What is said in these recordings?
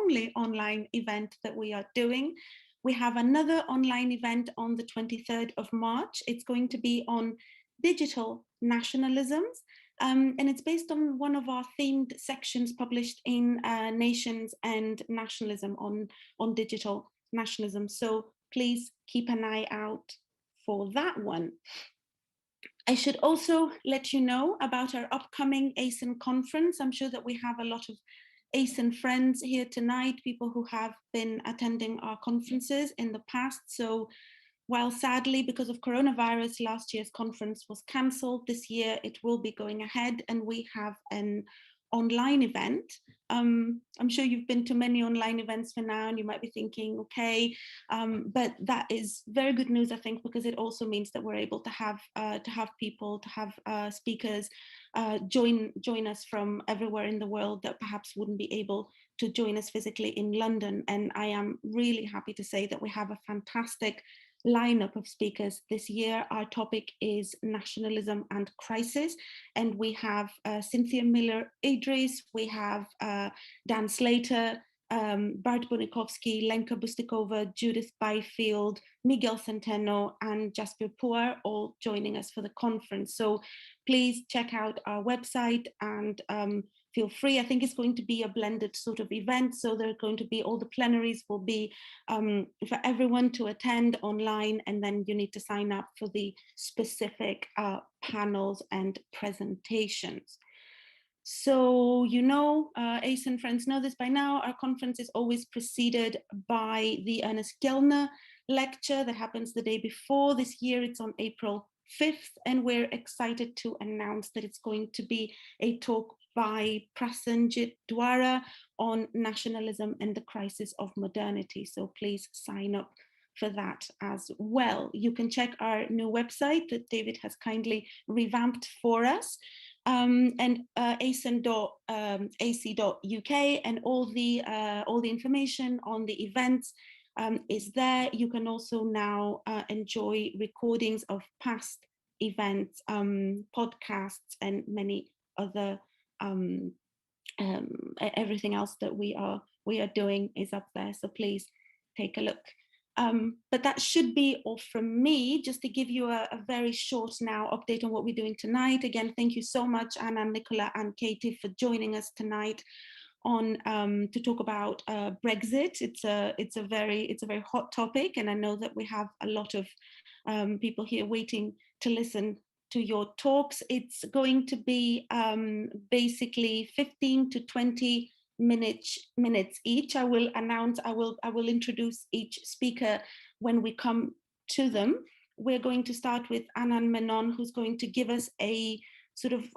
only online event that we are doing. We have another online event on the 23rd of March. It's going to be on digital nationalisms. And it's based on one of our themed sections published in Nations and Nationalism on digital nationalism. So please keep an eye out for that one. I should also let you know about our upcoming ASEN conference. I'm sure that we have a lot of ASEN friends here tonight, people who have been attending our conferences in the past. So while sadly, because of coronavirus, last year's conference was cancelled, this year it will be going ahead, and we have an online event. I'm sure you've been to many online events for now, and you might be thinking, okay, but that is very good news, I think, because it also means that we're able to have people, to have speakers join us from everywhere in the world that perhaps wouldn't be able to join us physically in London. And I am really happy to say that we have a fantastic lineup of speakers this year. Our topic is nationalism and crisis, and we have Cynthia Miller-Idris, we have Dan Slater, Bart Bunikovsky, Lenka Bustikova, Judith Byfield, Miguel Centeno, and Jasper Puar all joining us for the conference. So please check out our website and feel free. I think it's going to be a blended sort of event. So there are going to be, all the plenaries will be for everyone to attend online, and then you need to sign up for the specific panels and presentations. So, you know, ASEN friends know this by now, our conference is always preceded by the Ernest Gellner lecture that happens the day before. This year it's on April 5th, and we're excited to announce that it's going to be a talk by Prasenjit Dwara on nationalism and the crisis of modernity. So please sign up for that as well. You can check our new website that David has kindly revamped for us. And asen.ac.uk, and all the information on the events is there. You can also now enjoy recordings of past events, podcasts, and many other everything else that we are doing is up there. So please take a look. But that should be all from me, just to give you a very short now update on what we're doing tonight. Again, thank you so much, Anna, Nicola, and Katy, for joining us tonight on to talk about Brexit. It's a very hot topic, and I know that we have a lot of people here waiting to listen to your talks. It's going to be basically 15 to 20 minutes each. I will introduce each speaker when we come to them. We're going to start with Anand Menon, who's going to give us a sort of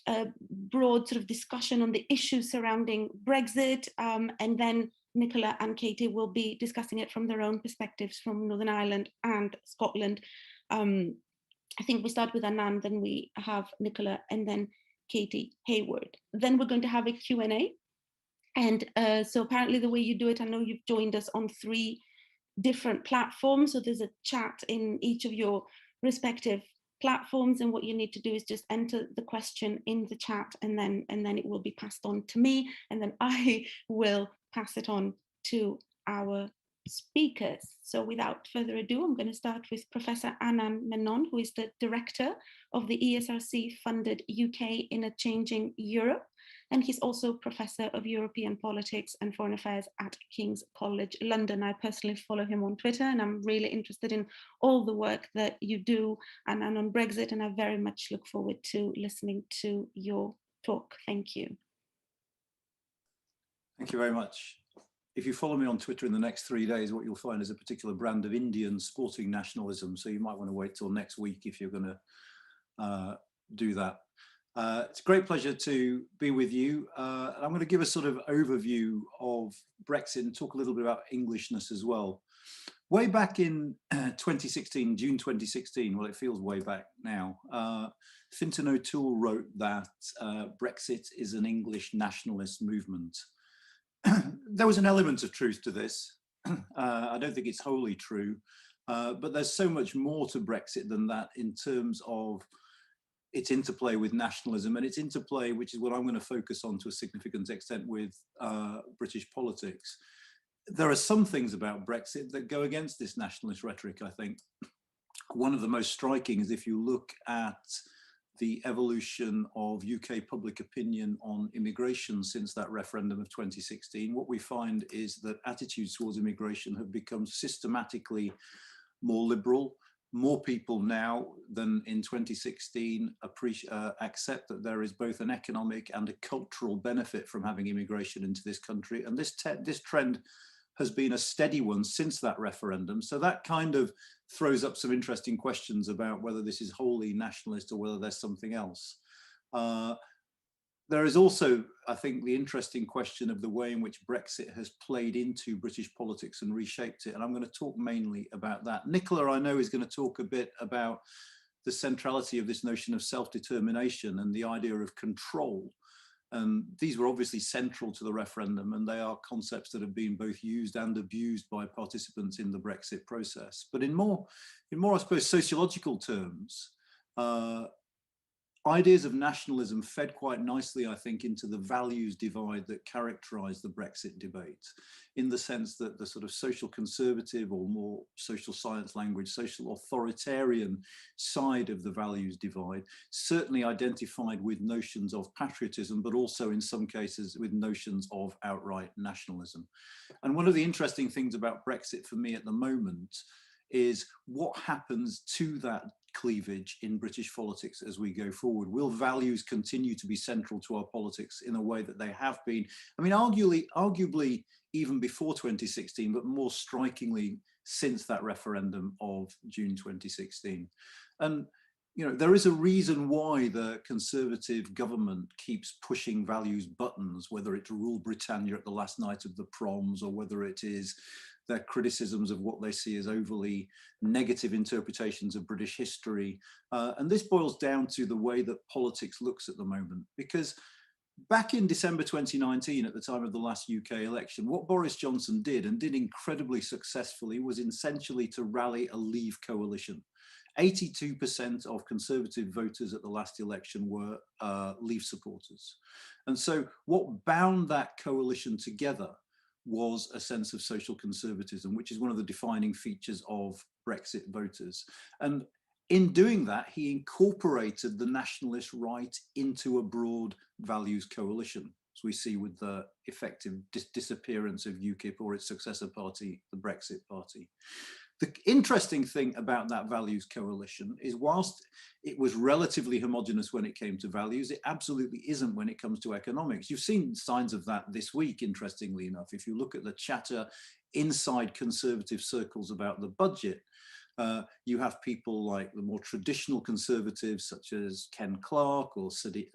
a broad sort of discussion on the issues surrounding Brexit, and then Nicola and Katy will be discussing it from their own perspectives from Northern Ireland and Scotland. I think we start with Anand, then we have Nicola, and then Katy Hayward. Then we're going to have a Q&A. And so apparently the way you do it, I know you've joined us on 3 different platforms. So there's a chat in each of your respective platforms. And what you need to do is just enter the question in the chat, and then it will be passed on to me. And then I will pass it on to our speakers. So without further ado, I'm going to start with Professor Anand Menon, who is the director of the ESRC funded UK in a Changing Europe. And he's also Professor of European Politics and Foreign Affairs at King's College London. I personally follow him on Twitter, and I'm really interested in all the work that you do and on Brexit, and I very much look forward to listening to your talk. Thank you. Thank you very much. If you follow me on Twitter in the next 3 days, what you'll find is a particular brand of Indian sporting nationalism. So you might want to wait till next week if you're going to do that. It's a great pleasure to be with you. I'm going to give a sort of overview of Brexit and talk a little bit about Englishness as well. Way back in 2016, June 2016, well, it feels way back now, Fintan O'Toole wrote that Brexit is an English nationalist movement. There was an element of truth to this. I don't think it's wholly true, but there's so much more to Brexit than that in terms of its interplay with nationalism and its interplay, which is what I'm going to focus on to a significant extent, with British politics. There are some things about Brexit that go against this nationalist rhetoric, I think. One of the most striking is if you look at the evolution of UK public opinion on immigration since that referendum of 2016, what we find is that attitudes towards immigration have become systematically more liberal. More people now than in 2016 accept that there is both an economic and a cultural benefit from having immigration into this country. And this trend has been a steady one since that referendum. So that kind of throws up some interesting questions about whether this is wholly nationalist or whether there's something else. There is also, I think, the interesting question of the way in which Brexit has played into British politics and reshaped it. And I'm going to talk mainly about that. Nicola, I know, is going to talk a bit about the centrality of this notion of self-determination and the idea of control. And these were obviously central to the referendum, and they are concepts that have been both used and abused by participants in the Brexit process. But in more, I suppose, sociological terms, ideas of nationalism fed quite nicely, I think, into the values divide that characterised the Brexit debate, in the sense that the sort of social conservative, or more social science language, social authoritarian side of the values divide certainly identified with notions of patriotism, but also in some cases with notions of outright nationalism. And one of the interesting things about Brexit for me at the moment is what happens to that cleavage in British politics as we go forward. Will values continue to be central to our politics in a way that they have been? I mean, arguably even before 2016, but more strikingly since that referendum of June 2016. And you know, there is a reason why the Conservative government keeps pushing values buttons, whether it's Rule Britannia at the last night of the proms, or whether it is their criticisms of what they see as overly negative interpretations of British history. And this boils down to the way that politics looks at the moment. Because back in December 2019, at the time of the last UK election, what Boris Johnson did, and did incredibly successfully, was essentially to rally a Leave coalition. 82% of Conservative voters at the last election were Leave supporters. And so what bound that coalition together was a sense of social conservatism, which is one of the defining features of Brexit voters. And in doing that, he incorporated the nationalist right into a broad values coalition, as we see with the effective disappearance of UKIP or its successor party, the Brexit Party. The interesting thing about that values coalition is, whilst it was relatively homogenous when it came to values, it absolutely isn't when it comes to economics. You've seen signs of that this week, interestingly enough. If you look at the chatter inside Conservative circles about the budget, you have people like the more traditional Conservatives, such as Ken Clarke or Sajid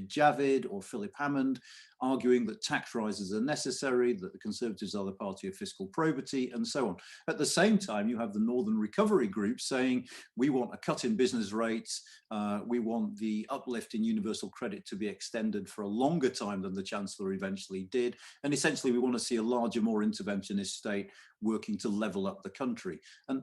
Javid or Philip Hammond, arguing that tax rises are necessary, that the Conservatives are the party of fiscal probity, and so on. At the same time, you have the Northern Recovery Group saying, we want a cut in business rates, we want the uplift in universal credit to be extended for a longer time than the Chancellor eventually did, and essentially we want to see a larger, more interventionist state working to level up the country. And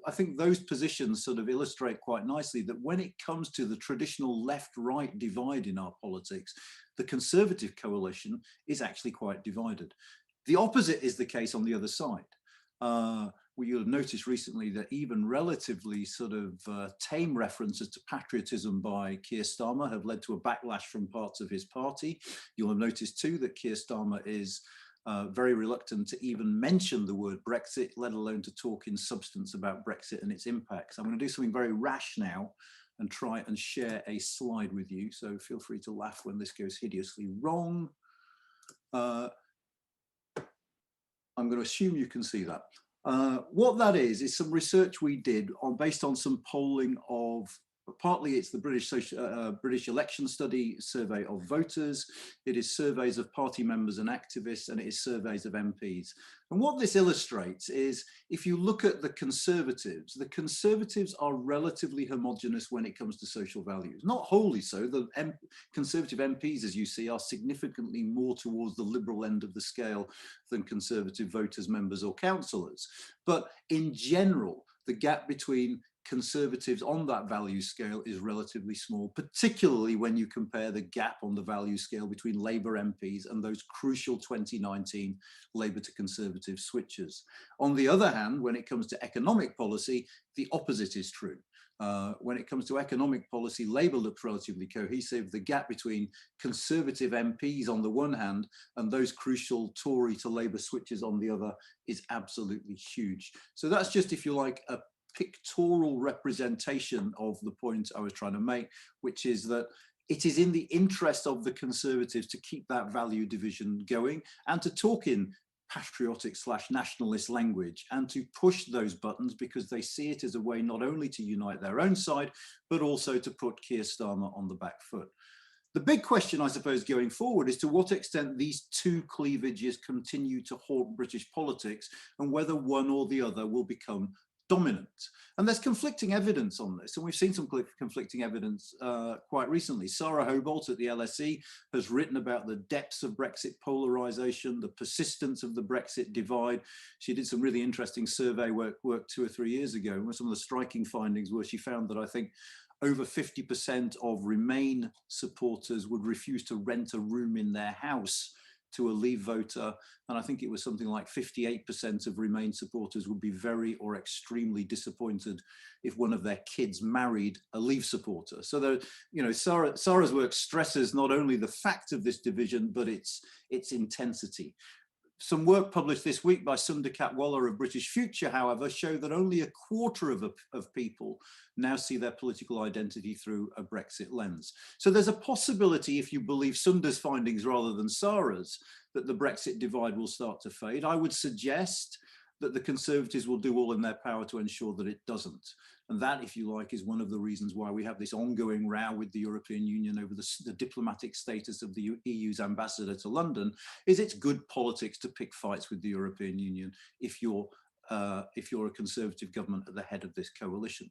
I think those positions sort of illustrate quite nicely that when it comes to the traditional left-right divide in our politics, the Conservative coalition is actually quite divided. The opposite is the case on the other side. You'll have noticed recently that even relatively sort of tame references to patriotism by Keir Starmer have led to a backlash from parts of his party. You'll have noticed too that Keir Starmer is very reluctant to even mention the word Brexit, let alone to talk in substance about Brexit and its impacts. I'm going to do something very rash now and try and share a slide with you. So feel free to laugh when this goes hideously wrong. I'm going to assume you can see that. What that is some research we did based on some polling of, partly it's the British election study survey of voters, it is surveys of party members and activists, and it is surveys of MPs. And what this illustrates is, if you look at the Conservatives are relatively homogenous when it comes to social values. Not wholly so. The Conservative MPs, as you see, are significantly more towards the liberal end of the scale than Conservative voters, members or councillors. But in general, the gap between Conservatives on that value scale is relatively small, particularly when you compare the gap on the value scale between Labour MPs and those crucial 2019 Labour to Conservative switches. On the other hand, when it comes to economic policy, the opposite is true. When it comes to economic policy, Labour looks relatively cohesive. The gap between Conservative MPs on the one hand and those crucial Tory to Labour switches on the other is absolutely huge. So that's just, if you like, a pictorial representation of the point I was trying to make, which is that it is in the interest of the Conservatives to keep that value division going and to talk in patriotic/nationalist language and to push those buttons, because they see it as a way not only to unite their own side, but also to put Keir Starmer on the back foot. The big question, I suppose, going forward is to what extent these two cleavages continue to haunt British politics and whether one or the other will become dominant. And there's conflicting evidence on this, and we've seen some conflicting evidence quite recently. Sarah Hobolt at the LSE has written about the depths of Brexit polarisation, the persistence of the Brexit divide. She did some really interesting survey work 2 or 3 years ago, and some of the striking findings were she found that I think over 50% of Remain supporters would refuse to rent a room in their house to a Leave voter, and I think it was something like 58% of Remain supporters would be very or extremely disappointed if one of their kids married a Leave supporter. So there, you know, Sarah's work stresses not only the fact of this division, but its intensity. Some work published this week by Sunder Katwala of British Future, however, show that only a quarter of people now see their political identity through a Brexit lens. So there's a possibility, if you believe Sunder's findings rather than Sarah's, that the Brexit divide will start to fade. I would suggest that the Conservatives will do all in their power to ensure that it doesn't. And that, if you like, is one of the reasons why we have this ongoing row with the European Union over the diplomatic status of the EU's ambassador to London. Is it's good politics to pick fights with the European Union if you're a Conservative government at the head of this coalition.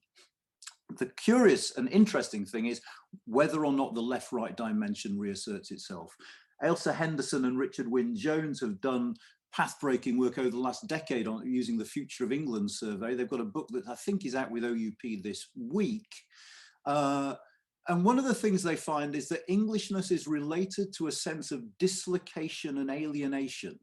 The curious and interesting thing is whether or not the left-right dimension reasserts itself. Ailsa Henderson and Richard Wynne-Jones have done path-breaking work over the last decade on using the Future of England survey. They've got a book that I think is out with OUP this week. And one of the things they find is that Englishness is related to a sense of dislocation and alienation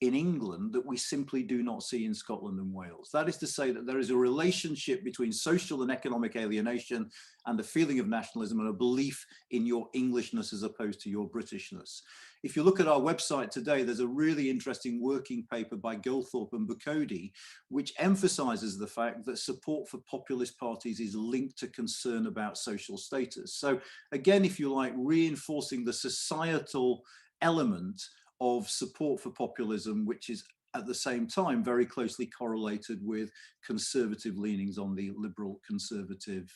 in England that we simply do not see in Scotland and Wales. That is to say that there is a relationship between social and economic alienation and a feeling of nationalism and a belief in your Englishness as opposed to your Britishness. If you look at our website today, there's a really interesting working paper by Goldthorpe and Bucody, which emphasizes the fact that support for populist parties is linked to concern about social status. So again, if you like, reinforcing the societal element of support for populism, which is at the same time very closely correlated with conservative leanings on the liberal conservative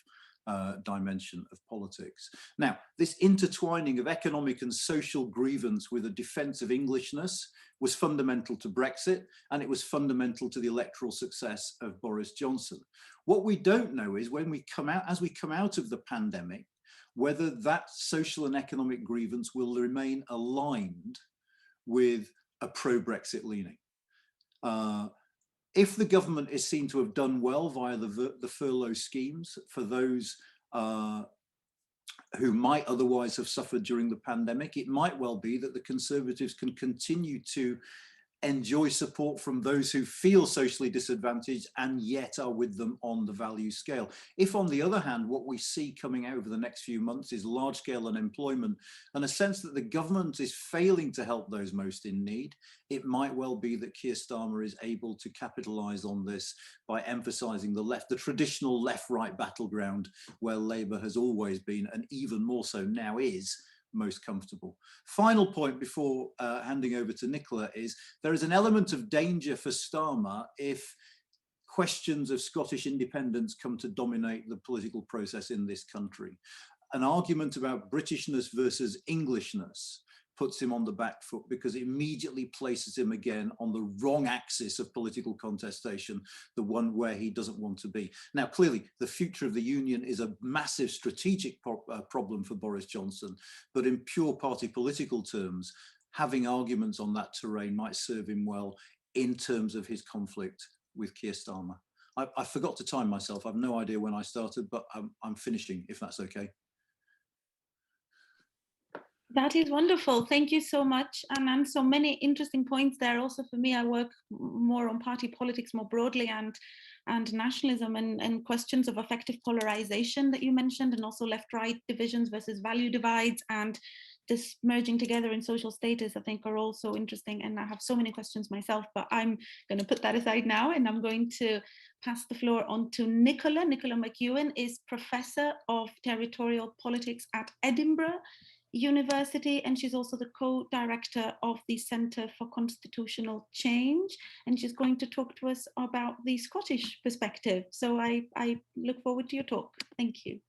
dimension of politics. Now, this intertwining of economic and social grievance with a defense of Englishness was fundamental to Brexit, and it was fundamental to the electoral success of Boris Johnson. What we don't know is when we come out, as we come out of the pandemic, whether that social and economic grievance will remain aligned with a pro-Brexit leaning. If the government is seen to have done well via the furlough schemes for those who might otherwise have suffered during the pandemic, it might well be that the Conservatives can continue to enjoy support from those who feel socially disadvantaged and yet are with them on the value scale. If, on the other hand, what we see coming out over the next few months is large-scale unemployment and a sense that the government is failing to help those most in need, it might well be that Keir Starmer is able to capitalise on this by emphasising the traditional left-right battleground where Labour has always been, and even more so now is, most comfortable. Final point before handing over to Nicola is there is an element of danger for Starmer if questions of Scottish independence come to dominate the political process in this country. An argument about Britishness versus Englishness puts him on the back foot because it immediately places him again on the wrong axis of political contestation, the one where he doesn't want to be. Now, clearly, the future of the union is a massive strategic problem for Boris Johnson, but in pure party political terms, having arguments on that terrain might serve him well in terms of his conflict with Keir Starmer. I forgot to time myself. I've no idea when I started, but I'm finishing, if that's okay. That is wonderful. Thank you so much, Anand. So many interesting points there. Also for me, I work more on party politics more broadly and nationalism and questions of effective polarization that you mentioned, and also left-right divisions versus value divides, and this merging together in social status, I think, are also interesting. And I have so many questions myself, but I'm going to put that aside now, and I'm going to pass the floor on to Nicola. Nicola McEwen is Professor of Territorial Politics at Edinburgh University, and she's also the co-director of the Centre for Constitutional Change, and she's going to talk to us about the Scottish perspective. So I look forward to your talk. Thank you.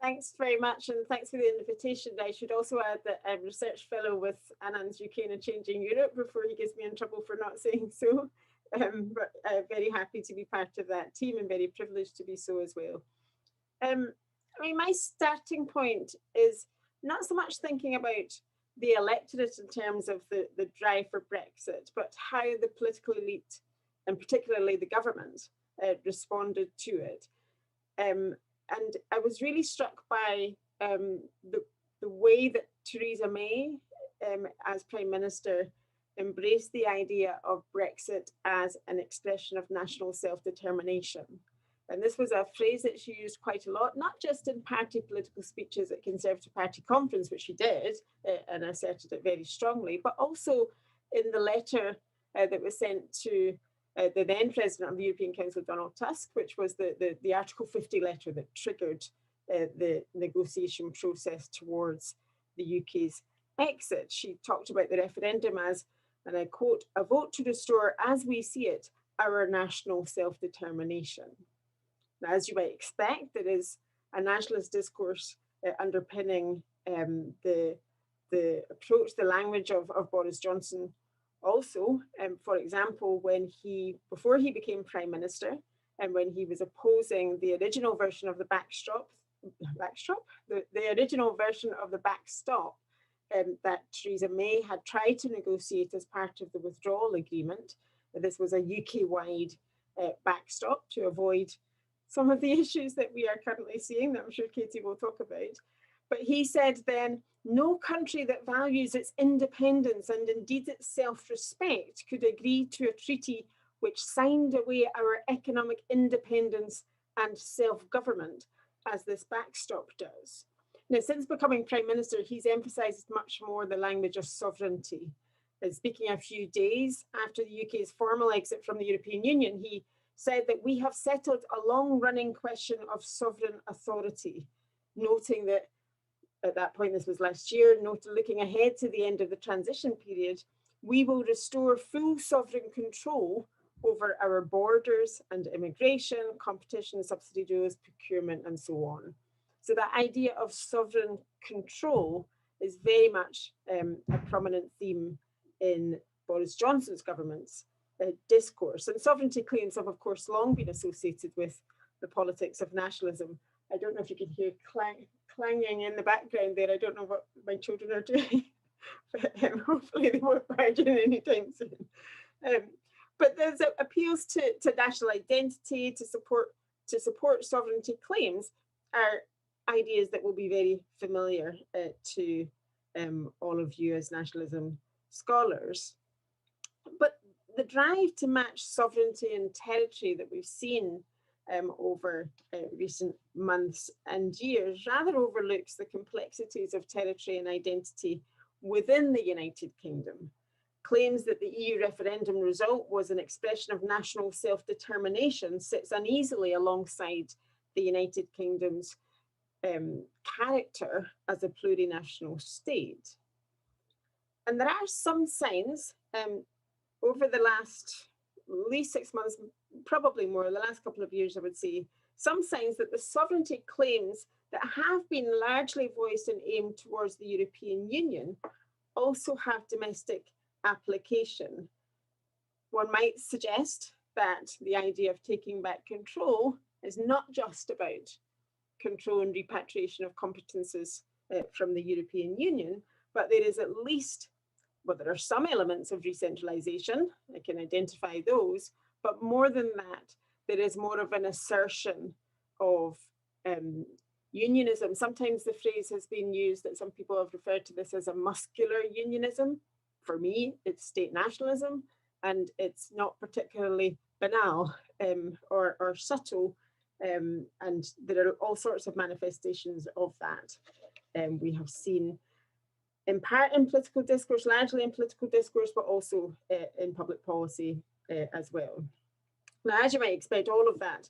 Thanks very much, and thanks for the invitation. I should also add that I'm a research fellow with Anand's UK and Changing Europe before he gets me in trouble for not saying so. But very happy to be part of that team and very privileged to be so as well. I mean, my starting point is not so much thinking about the electorate in terms of the drive for Brexit, but how the political elite, and particularly the government, responded to it. And I was really struck by the way that Theresa May, as Prime Minister, embraced the idea of Brexit as an expression of national self-determination. And this was a phrase that she used quite a lot, not just in party political speeches at Conservative Party conference, which she did, and asserted it very strongly, but also in the letter that was sent to the then President of the European Council, Donald Tusk, which was the Article 50 letter that triggered the negotiation process towards the UK's exit. She talked about the referendum as, and I quote, "a vote to restore, as we see it, our national self-determination." Now, as you might expect, there is a nationalist discourse underpinning the approach, the language of Boris Johnson also. For example, before he became Prime Minister, and when he was opposing the original version of the backstop, the original version of the backstop that Theresa May had tried to negotiate as part of the withdrawal agreement. This was a UK-wide backstop to avoid some of the issues that we are currently seeing that I'm sure Katy will talk about. But he said then, no country that values its independence and indeed its self-respect could agree to a treaty which signed away our economic independence and self-government, as this backstop does. Now, since becoming Prime Minister, he's emphasised much more the language of sovereignty. Speaking a few days after the UK's formal exit from the European Union, he said that we have settled a long-running question of sovereign authority, noting that at that point, this was last year, looking ahead to the end of the transition period, we will restore full sovereign control over our borders and immigration, competition, subsidy rules, procurement, and so on. So that idea of sovereign control is very much a prominent theme in Boris Johnson's government's discourse. And sovereignty claims have, of course, long been associated with the politics of nationalism. I don't know if you can hear clanging in the background there. I don't know what my children are doing, but hopefully they won't barge in anytime soon. But there's appeals to national identity, to support sovereignty claims are ideas that will be very familiar to all of you as nationalism scholars. But the drive to match sovereignty and territory that we've seen over recent months and years rather overlooks the complexities of territory and identity within the United Kingdom. Claims that the EU referendum result was an expression of national self-determination sits uneasily alongside the United Kingdom's character as a plurinational state. And there are some signs over the last at least 6 months, probably more, the last couple of years, I would say, some signs that the sovereignty claims that have been largely voiced and aimed towards the European Union also have domestic application. One might suggest that the idea of taking back control is not just about control and repatriation of competences from the European Union, but there is at least, well, there are some elements of decentralisation, I can identify those, but more than that, there is more of an assertion of unionism. Sometimes the phrase has been used that some people have referred to this as a muscular unionism. For me, it's state nationalism, and it's not particularly banal or subtle. And there are all sorts of manifestations of that. We have seen in part in political discourse, largely in political discourse, but also in public policy as well. Now, as you might expect, all of that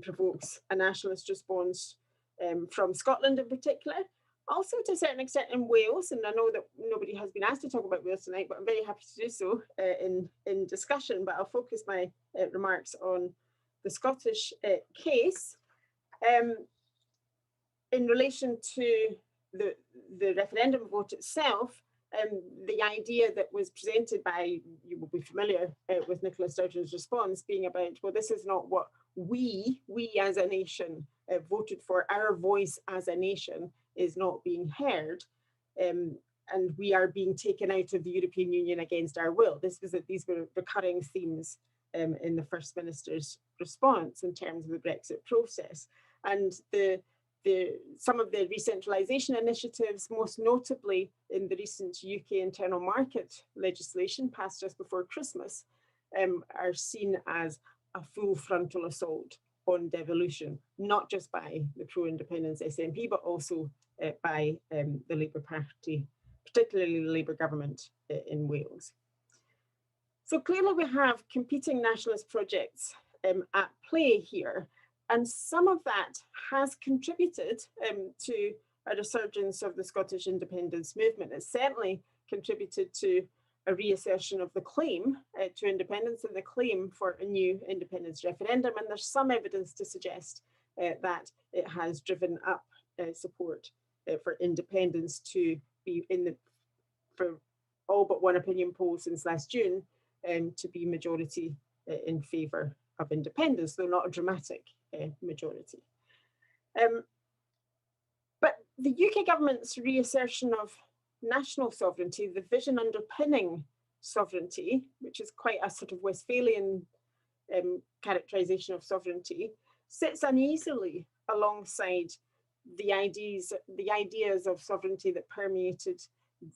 provokes a nationalist response from Scotland in particular, also to a certain extent in Wales. And I know that nobody has been asked to talk about Wales tonight, but I'm very happy to do so in discussion. But I'll focus my remarks on the Scottish case. In relation to the referendum vote itself, the idea that was presented by, you will be familiar with Nicola Sturgeon's response, being about, well, this is not what we as a nation voted for. Our voice as a nation is not being heard, and we are being taken out of the European Union against our will. These were recurring themes in the First Minister's response in terms of the Brexit process. And some of the recentralisation initiatives, most notably in the recent UK internal market legislation passed just before Christmas, are seen as a full frontal assault on devolution, not just by the pro-independence SNP, but also by the Labour Party, particularly the Labour government in Wales. So clearly we have competing nationalist projects at play here, and some of that has contributed to a resurgence of the Scottish independence movement. It's certainly contributed to a reassertion of the claim to independence and the claim for a new independence referendum. And there's some evidence to suggest that it has driven up support for independence to be for all but one opinion poll since last June, to be majority in favour of independence, though not a dramatic majority. But the UK government's reassertion of national sovereignty, the vision underpinning sovereignty, which is quite a sort of Westphalian characterisation of sovereignty, sits uneasily alongside the ideas of sovereignty that permeated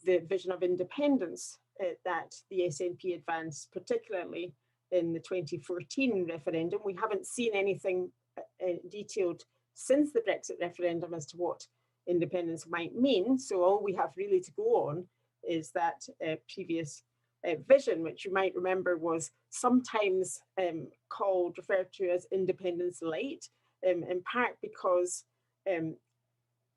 the vision of independence that the SNP advanced, particularly in the 2014 referendum. We haven't seen anything detailed since the Brexit referendum as to what independence might mean. So all we have really to go on is that previous vision, which you might remember was sometimes referred to as independence light, in part because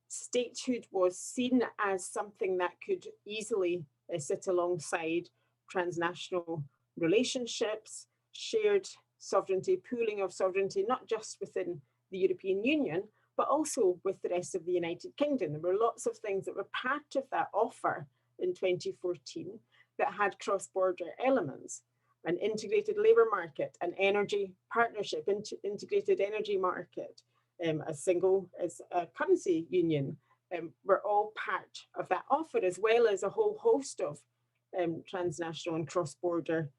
statehood was seen as something that could easily sit alongside transnational relationships, shared sovereignty, pooling of sovereignty, not just within the European Union, but also with the rest of the United Kingdom. There were lots of things that were part of that offer in 2014 that had cross-border elements: an integrated labour market, an energy partnership, integrated energy market, a currency union, were all part of that offer, as well as a whole host of transnational and cross-border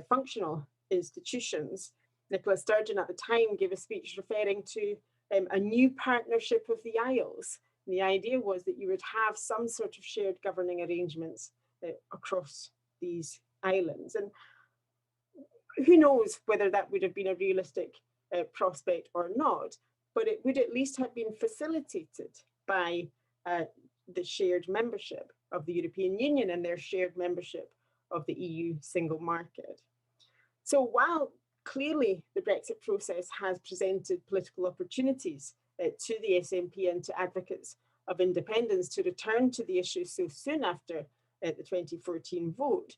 functional institutions. Nicola Sturgeon at the time gave a speech referring to a new partnership of the Isles. And the idea was that you would have some sort of shared governing arrangements across these islands. And who knows whether that would have been a realistic prospect or not, but it would at least have been facilitated by the shared membership of the European Union and their shared membership of the EU single market. So while clearly the Brexit process has presented political opportunities to the SNP and to advocates of independence to return to the issue so soon after the 2014 vote,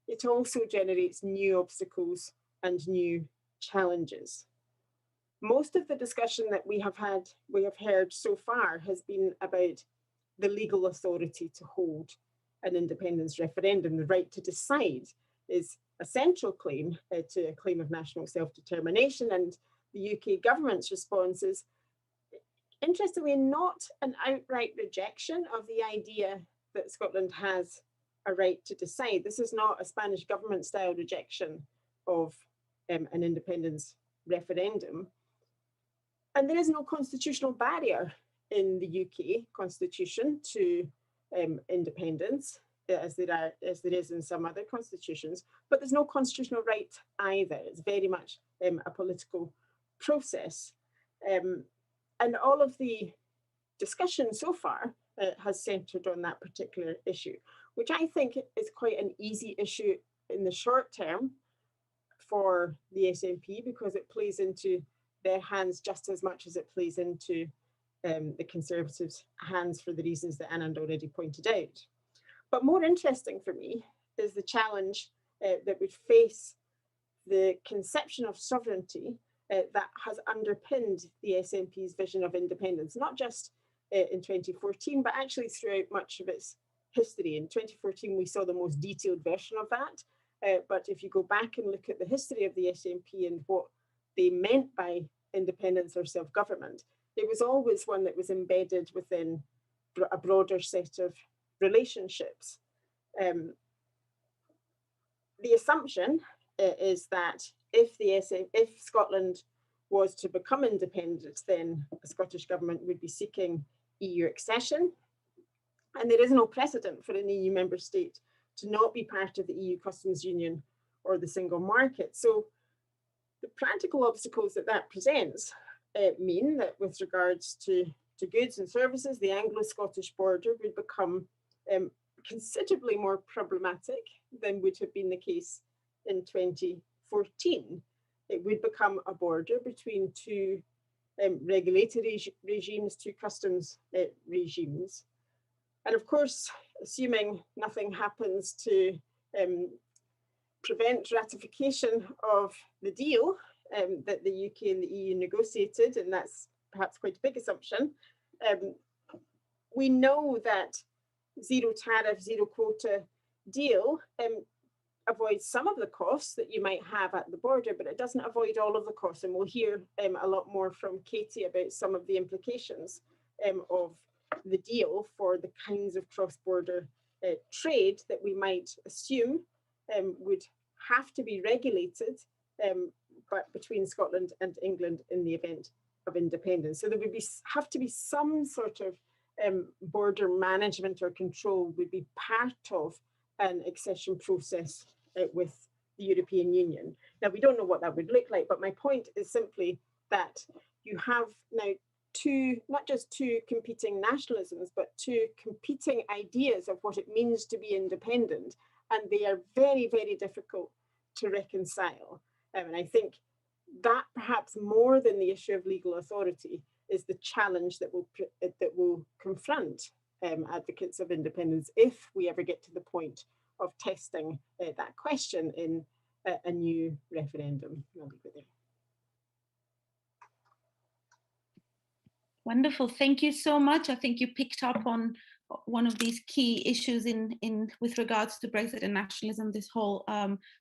it also generates new obstacles and new challenges. Most of the discussion that we have heard so far has been about the legal authority to hold an independence referendum. The right to decide is a central claim to a claim of national self-determination, and the UK government's response is, interestingly, not an outright rejection of the idea that Scotland has a right to decide. This is not a Spanish government-style rejection of an independence referendum. And there is no constitutional barrier in the UK constitution to independence, as there is in some other constitutions, but there's no constitutional right either. It's very much a political process. And all of the discussion so far has centred on that particular issue, which I think is quite an easy issue in the short term for the SNP, because it plays into their hands just as much as it plays into the Conservatives' hands, for the reasons that Anand already pointed out. But more interesting for me is the challenge that would face the conception of sovereignty that has underpinned the SNP's vision of independence, not just in 2014, but actually throughout much of its history. In 2014, we saw the most detailed version of that. But if you go back and look at the history of the SNP and what they meant by independence or self-government, it was always one that was embedded within a broader set of relationships. The assumption is that if Scotland was to become independent, then the Scottish government would be seeking EU accession. And there is no precedent for an EU member state to not be part of the EU customs union or the single market. So the practical obstacles that presents mean that with regards to goods and services, the Anglo-Scottish border would become considerably more problematic than would have been the case in 2014. It would become a border between two regulatory regimes, two customs regimes. And of course, assuming nothing happens to prevent ratification of the deal that the UK and the EU negotiated, and that's perhaps quite a big assumption, we know that zero tariff, zero quota deal avoids some of the costs that you might have at the border, but it doesn't avoid all of the costs. And we'll hear a lot more from Katy about some of the implications of the deal for the kinds of cross-border trade that we might assume would have to be regulated but between Scotland and England in the event of independence. So there would have to be some sort of border management or control would be part of an accession process with the European Union. Now, we don't know what that would look like, but my point is simply that you have now not just two competing nationalisms, but two competing ideas of what it means to be independent. And they are very, very difficult to reconcile. And I think that perhaps more than the issue of legal authority is the challenge that will confront advocates of independence if we ever get to the point of testing that question in a new referendum. I'll leave it there. Wonderful, thank you so much. I think you picked up on one of these key issues with regards to Brexit and nationalism, this whole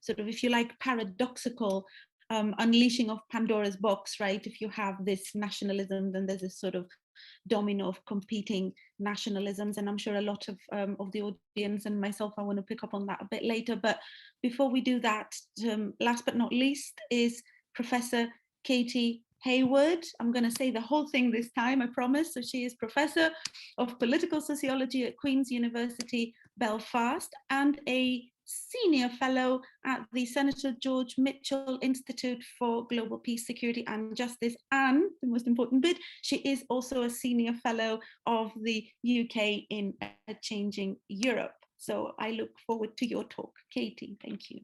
sort of, if you like, paradoxical unleashing of Pandora's box, right? If you have this nationalism, then there's this sort of domino of competing nationalisms, and I'm sure a lot of the audience and myself, I want to pick up on that a bit later. But before we do that, last but not least is Professor Katy Hayward. I'm going to say the whole thing this time, I promise. So she is Professor of Political Sociology at Queen's University, Belfast, and a Senior Fellow at the Senator George Mitchell Institute for Global Peace, Security and Justice. And the most important bit, she is also a Senior Fellow of the UK in a Changing Europe. So I look forward to your talk. Katy, thank you.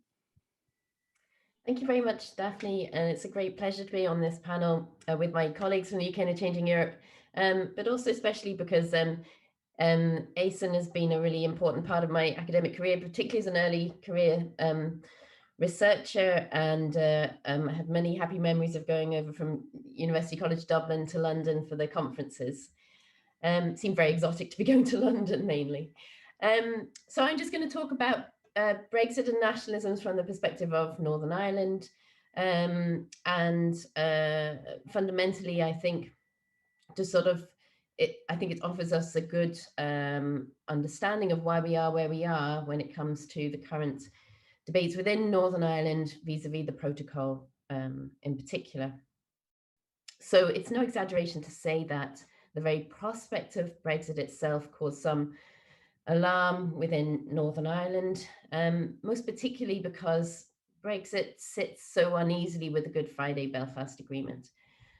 Thank you very much, Daphne, and it's a great pleasure to be on this panel with my colleagues from the UK and Changing Europe, but also especially because ASEN has been a really important part of my academic career, particularly as an early career researcher, and I have many happy memories of going over from University College Dublin to London for the conferences. It seemed very exotic to be going to London mainly. So I'm just going to talk about Brexit and nationalisms from the perspective of Northern Ireland, and fundamentally, I think to sort of I think it offers us a good understanding of why we are where we are when it comes to the current debates within Northern Ireland vis-a-vis the protocol in particular. So it's no exaggeration to say that the very prospect of Brexit itself caused some alarm within Northern Ireland, most particularly because Brexit sits so uneasily with the Good Friday Belfast Agreement.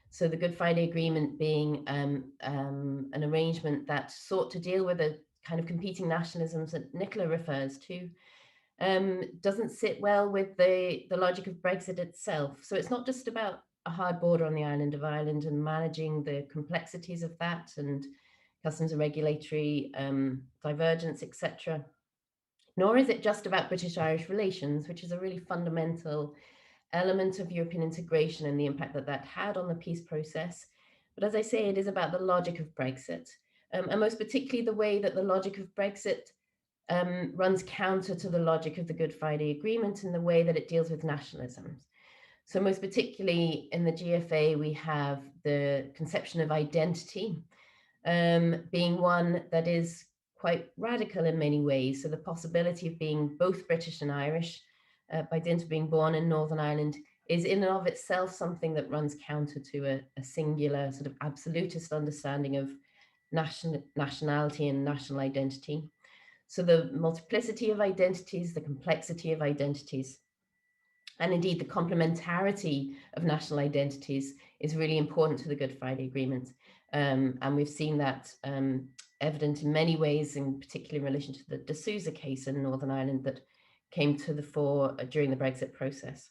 So the Good Friday Agreement being an arrangement that sought to deal with the kind of competing nationalisms that Nicola refers to, doesn't sit well with the logic of Brexit itself. So it's not just about a hard border on the island of Ireland and managing the complexities of that and customs and regulatory divergence, etc. Nor is it just about British-Irish relations, which is a really fundamental element of European integration and the impact that that had on the peace process. But as I say, it is about the logic of Brexit, and most particularly the way that the logic of Brexit runs counter to the logic of the Good Friday Agreement in the way that it deals with nationalisms. So most particularly in the GFA, we have the conception of identity being one that is quite radical in many ways. So the possibility of being both British and Irish by dint of being born in Northern Ireland is in and of itself something that runs counter to a singular sort of absolutist understanding of nationality and national identity. So the multiplicity of identities, the complexity of identities, and indeed the complementarity of national identities is really important to the Good Friday Agreement. And we've seen that evident in many ways, in particular in relation to the D'Souza case in Northern Ireland that came to the fore during the Brexit process.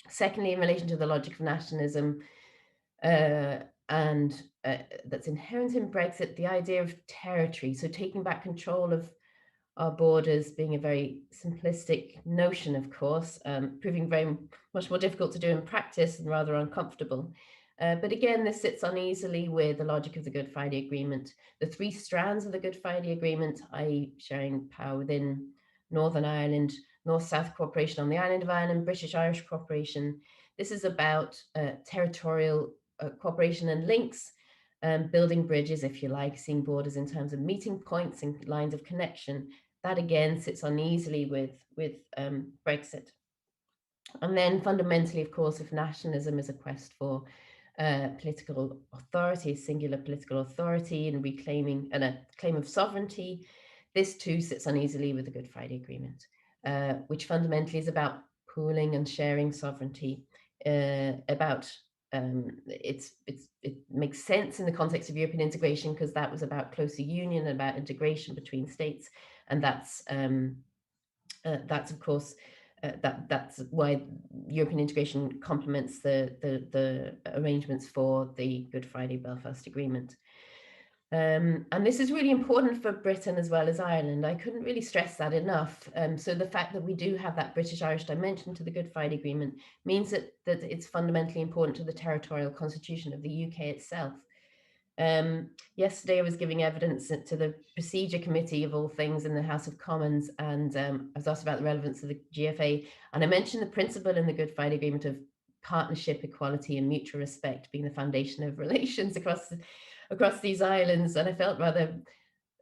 Secondly, in relation to the logic of nationalism, and that's inherent in Brexit, the idea of territory, so taking back control of our borders being a very simplistic notion, of course, proving very much more difficult to do in practice and rather uncomfortable. But again, this sits uneasily with the logic of the Good Friday Agreement. The three strands of the Good Friday Agreement, i.e. sharing power within Northern Ireland, North-South cooperation on the island of Ireland, British-Irish cooperation. This is about territorial cooperation and links, building bridges, if you like, seeing borders in terms of meeting points and lines of connection. That again sits uneasily with Brexit. And then fundamentally, of course, if nationalism is a quest for political authority, singular political authority and reclaiming and a claim of sovereignty, this too sits uneasily with the Good Friday Agreement, which fundamentally is about pooling and sharing sovereignty, about it makes sense in the context of European integration because that was about closer union, about integration between states, and that's of course that's why European integration complements the arrangements for the Good Friday Belfast Agreement. And this is really important for Britain as well as Ireland. I couldn't really stress that enough. So the fact that we do have that British-Irish dimension to the Good Friday Agreement means that it's fundamentally important to the territorial constitution of the UK itself. Yesterday I was giving evidence to the Procedure Committee of all things in the House of Commons, and I was asked about the relevance of the GFA, and I mentioned the principle in the Good Friday Agreement of partnership, equality and mutual respect being the foundation of relations across these islands. And I felt rather,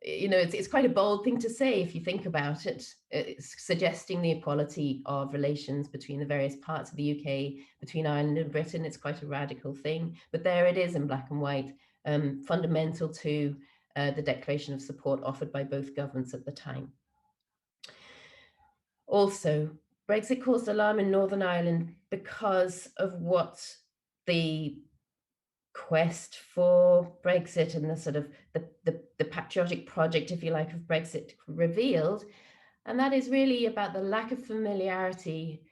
it's quite a bold thing to say if you think about it. It's suggesting the equality of relations between the various parts of the UK, between Ireland and Britain. It's quite a radical thing, but there it is in black and white, fundamental to the declaration of support offered by both governments at the time. Also, Brexit caused alarm in Northern Ireland because of what the quest for Brexit and the sort of the patriotic project, if you like, of Brexit revealed. And that is really about the lack of familiarity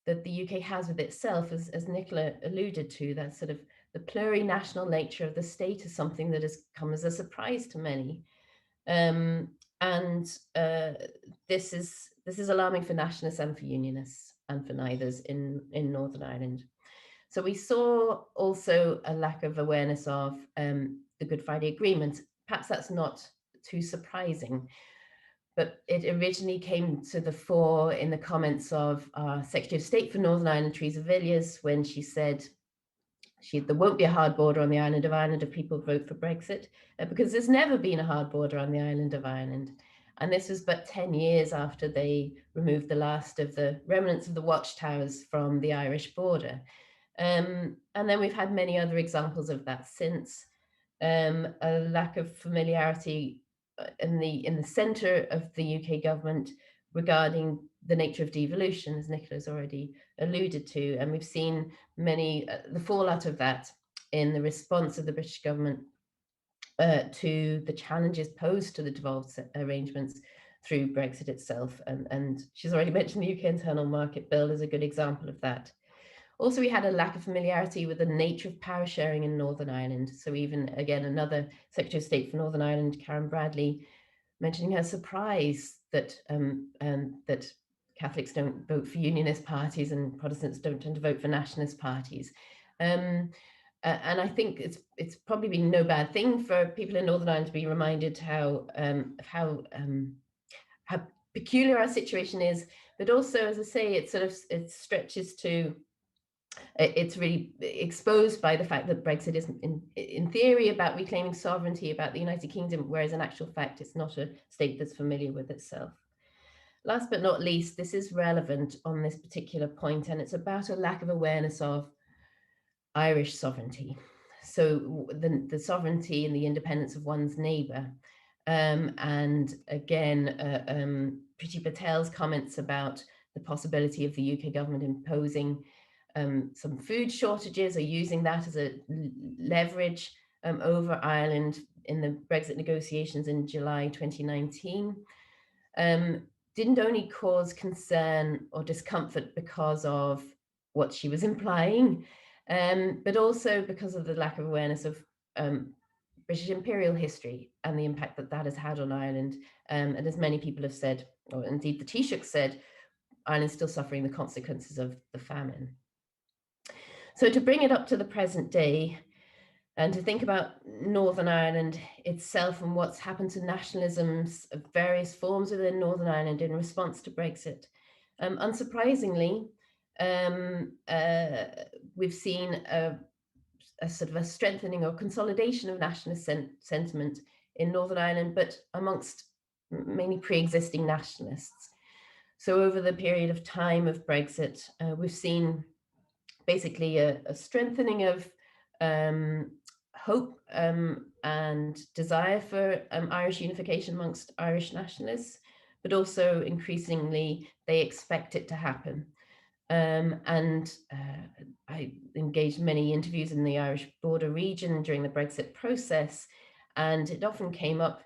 that the UK has with itself, as Nicola alluded to. That sort of the plurinational nature of the state is something that has come as a surprise to many. This is alarming for nationalists and for unionists and for neithers in Northern Ireland. So we saw also a lack of awareness of the Good Friday Agreement. Perhaps that's not too surprising, but it originally came to the fore in the comments of our Secretary of State for Northern Ireland, Theresa Villiers, when she said there won't be a hard border on the island of Ireland if people vote for Brexit, because there's never been a hard border on the island of Ireland. And this was but 10 years after they removed the last of the remnants of the watchtowers from the Irish border. And then we've had many other examples of that since. A lack of familiarity in the centre of the UK government regarding the nature of devolution, as Nicola's already alluded to, and we've seen many the fallout of that in the response of the British government to the challenges posed to the devolved arrangements through Brexit itself. And she's already mentioned the UK Internal Market Bill as a good example of that. Also, we had a lack of familiarity with the nature of power sharing in Northern Ireland. So even, again, another Secretary of State for Northern Ireland, Karen Bradley, mentioning her surprise that that Catholics don't vote for unionist parties and Protestants don't tend to vote for nationalist parties. And I think it's probably been no bad thing for people in Northern Ireland to be reminded how peculiar our situation is, but also, as I say, it stretches to. It's really exposed by the fact that Brexit is, in theory, about reclaiming sovereignty, about the United Kingdom, whereas in actual fact, it's not a state that's familiar with itself. Last but not least, this is relevant on this particular point, and it's about a lack of awareness of Irish sovereignty. So the sovereignty and the independence of one's neighbour. And again, Priti Patel's comments about the possibility of the UK government imposing some food shortages or using that as a leverage over Ireland in the Brexit negotiations in July 2019 didn't only cause concern or discomfort because of what she was implying, but also because of the lack of awareness of British imperial history and the impact that that has had on Ireland. And as many people have said, or indeed the Taoiseach said, Ireland's still suffering the consequences of the famine. So to bring it up to the present day and to think about Northern Ireland itself and what's happened to nationalisms of various forms within Northern Ireland in response to Brexit, unsurprisingly, we've seen a sort of a strengthening or consolidation of nationalist sentiment in Northern Ireland, but amongst mainly pre-existing nationalists. So over the period of time of Brexit, we've seen basically a strengthening of hope and desire for Irish unification amongst Irish nationalists, but also increasingly they expect it to happen. I engaged in many interviews in the Irish border region during the Brexit process, and it often came up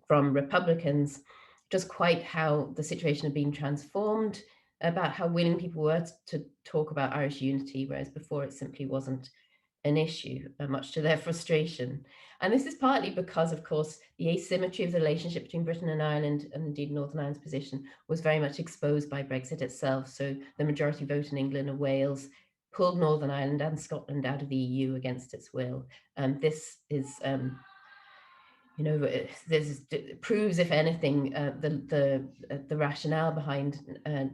from Republicans just quite how the situation had been transformed, about how willing people were to talk about Irish unity, whereas before it simply wasn't an issue, much to their frustration. And this is partly because, of course, the asymmetry of the relationship between Britain and Ireland, and indeed Northern Ireland's position, was very much exposed by Brexit itself. So the majority vote in England and Wales pulled Northern Ireland and Scotland out of the EU against its will. And this is this proves, if anything, the rationale behind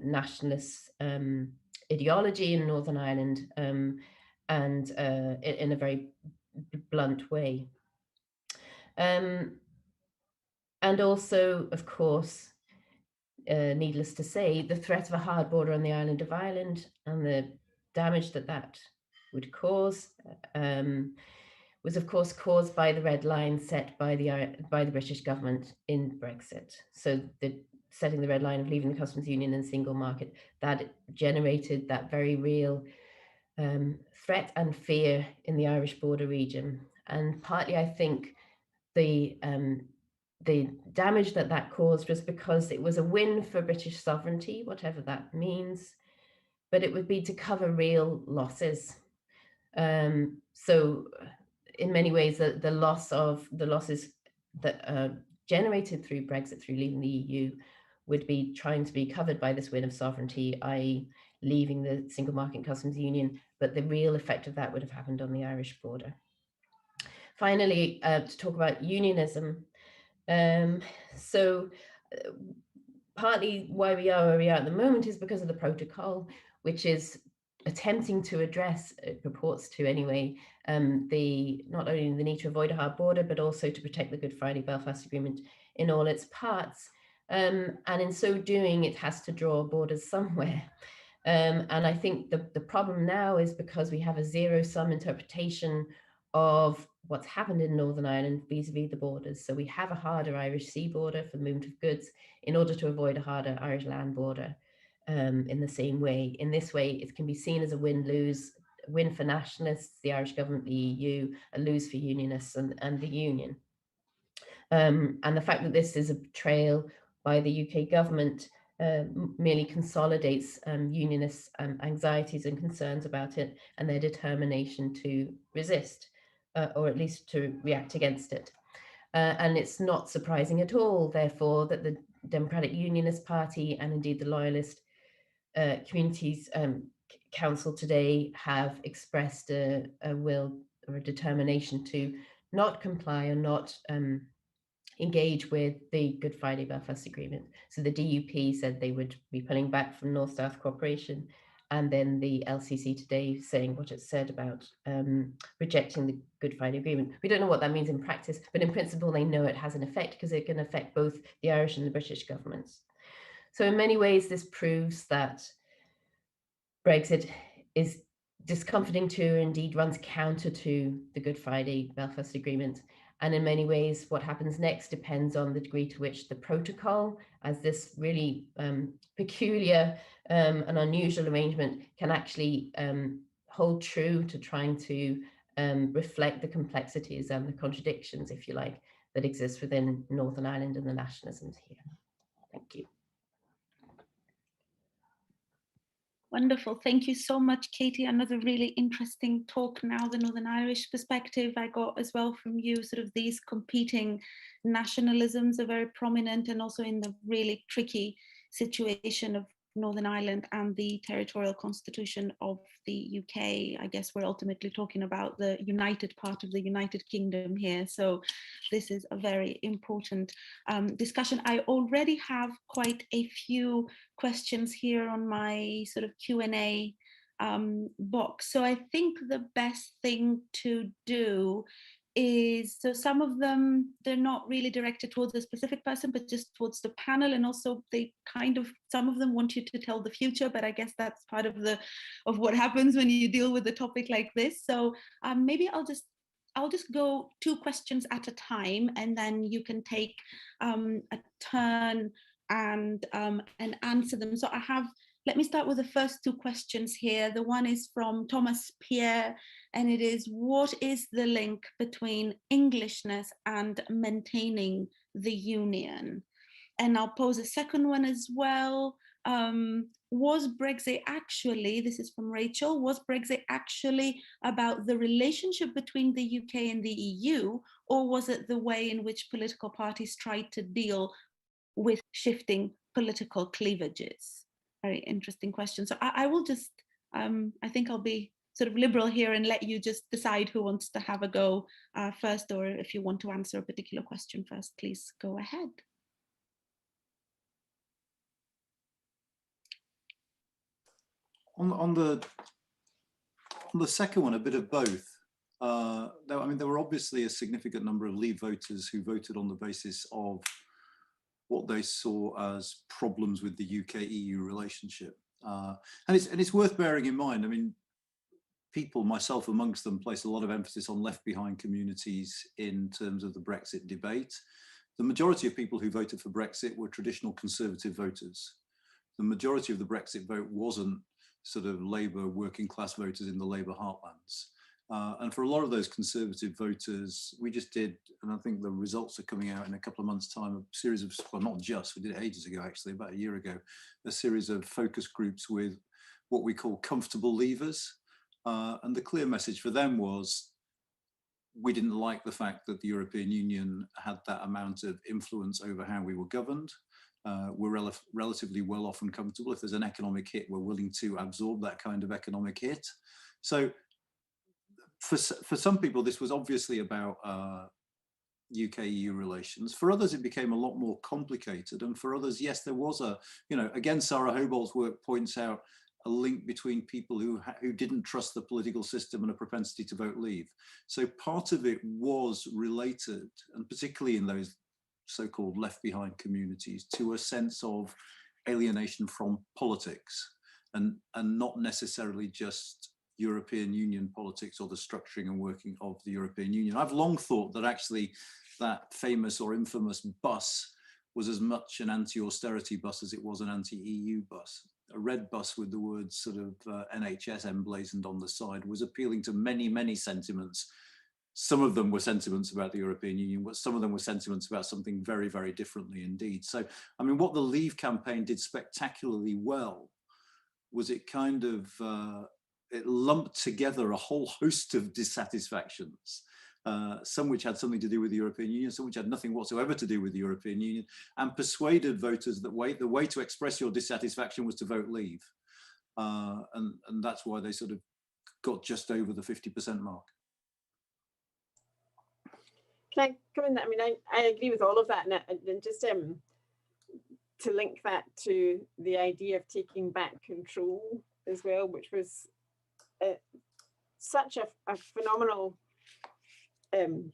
nationalist ideology in Northern Ireland, and in a very blunt way. And also, of course, needless to say, the threat of a hard border on the island of Ireland and the damage that that would cause was, of course, caused by the red line set by the British government in Brexit. So setting the red line of leaving the customs union and single market, that generated that very real threat and fear in the Irish border region. And partly, I think, the damage that caused was because it was a win for British sovereignty, whatever that means, but it would be to cover real losses. So in many ways, the losses that generated through Brexit, through leaving the EU, would be trying to be covered by this win of sovereignty, i.e. leaving the single market customs union, but the real effect of that would have happened on the Irish border. Finally, to talk about unionism. Partly why we are where we are at the moment is because of the protocol, which is attempting to address, it purports to anyway, not only the need to avoid a hard border, but also to protect the Good Friday Belfast Agreement in all its parts. And in so doing, it has to draw borders somewhere. And I think the problem now is because we have a zero-sum interpretation of what's happened in Northern Ireland vis-a-vis the borders. So we have a harder Irish sea border for the movement of goods in order to avoid a harder Irish land border in the same way. In this way, it can be seen as a win-lose, win for nationalists, the Irish government, the EU, a lose for unionists and the union. And the fact that this is a betrayal by the UK government merely consolidates unionists' anxieties and concerns about it and their determination to resist, or at least to react against it. And it's not surprising at all, therefore, that the Democratic Unionist Party and indeed the Loyalist Communities Council today have expressed a will or a determination to not comply or not engage with the Good Friday Belfast Agreement. So the DUP said they would be pulling back from North-South cooperation, and then the LCC today saying what it said about rejecting the Good Friday Agreement. We don't know what that means in practice, but in principle they know it has an effect because it can affect both the Irish and the British governments. So in many ways this proves that Brexit is discomforting to, indeed runs counter to the Good Friday Belfast Agreement. And in many ways, what happens next depends on the degree to which the protocol, as this really peculiar and unusual arrangement, can actually hold true to trying to reflect the complexities and the contradictions, if you like, that exist within Northern Ireland and the nationalisms here. Thank you. Wonderful. Thank you so much, Katy. Another really interesting talk now, the Northern Irish perspective. I got as well from you sort of these competing nationalisms are very prominent, and also in the really tricky situation of Northern Ireland and the territorial constitution of the UK. I guess we're ultimately talking about the united part of the United Kingdom here. So this is a very important discussion. I already have quite a few questions here on my sort of Q&A box. So I think the best thing to do is, so some of them, they're not really directed towards a specific person, but just towards the panel. And also they kind of, some of them want you to tell the future, but I guess that's part of what happens when you deal with a topic like this. So maybe I'll just go 2 questions at a time, and then you can take a turn and answer them. So let me start with the first 2 questions here. The one is from Thomas Pierre, and it is, what is the link between Englishness and maintaining the union? And I'll pose a second one as well. Was Brexit actually, this is from Rachel, was Brexit actually about the relationship between the UK and the EU, or was it the way in which political parties tried to deal with shifting political cleavages? Very interesting question. So I will just, I think I'll be sort of liberal here and let you just decide who wants to have a go first, or if you want to answer a particular question first, please go ahead. On the second one, a bit of both. I mean, there were obviously a significant number of Leave voters who voted on the basis of what they saw as problems with the UK-EU relationship. And it's worth bearing in mind, I mean, people, myself amongst them, place a lot of emphasis on left behind communities in terms of the Brexit debate. The majority of people who voted for Brexit were traditional Conservative voters. The majority of the Brexit vote wasn't sort of Labour working class voters in the Labour heartlands. And for a lot of those Conservative voters, we just did, and I think the results are coming out in a couple of months' time, a series of, well, not just, we did it ages ago, actually, about a year ago, a series of focus groups with what we call comfortable leavers. And the clear message for them was, we didn't like the fact that the European Union had that amount of influence over how we were governed. We're relatively well off and comfortable. If there's an economic hit, we're willing to absorb that kind of economic hit. So for some people, this was obviously about UK-EU relations. For others, it became a lot more complicated. And for others, yes, there was a, you know, again, Sarah Hobolt's work points out a link between people who didn't trust the political system and a propensity to vote Leave. So part of it was related, and particularly in those so-called left behind communities to a sense of alienation from politics, and not necessarily just European Union politics or the structuring and working of the European Union. I've long thought that actually that famous or infamous bus was as much an anti-austerity bus as it was an anti-EU bus. A red bus with the words sort of NHS emblazoned on the side was appealing to many, many sentiments. Some of them were sentiments about the European Union, but some of them were sentiments about something very, very differently indeed. So, I mean, what the Leave campaign did spectacularly well was it kind of, it lumped together a whole host of dissatisfactions, some which had something to do with the European Union, some which had nothing whatsoever to do with the European Union, and persuaded voters that the way to express your dissatisfaction was to vote Leave. And that's why they sort of got just over the 50% mark. Can I come in? I mean, I agree with all of that, and just to link that to the idea of taking back control as well, which was such a phenomenal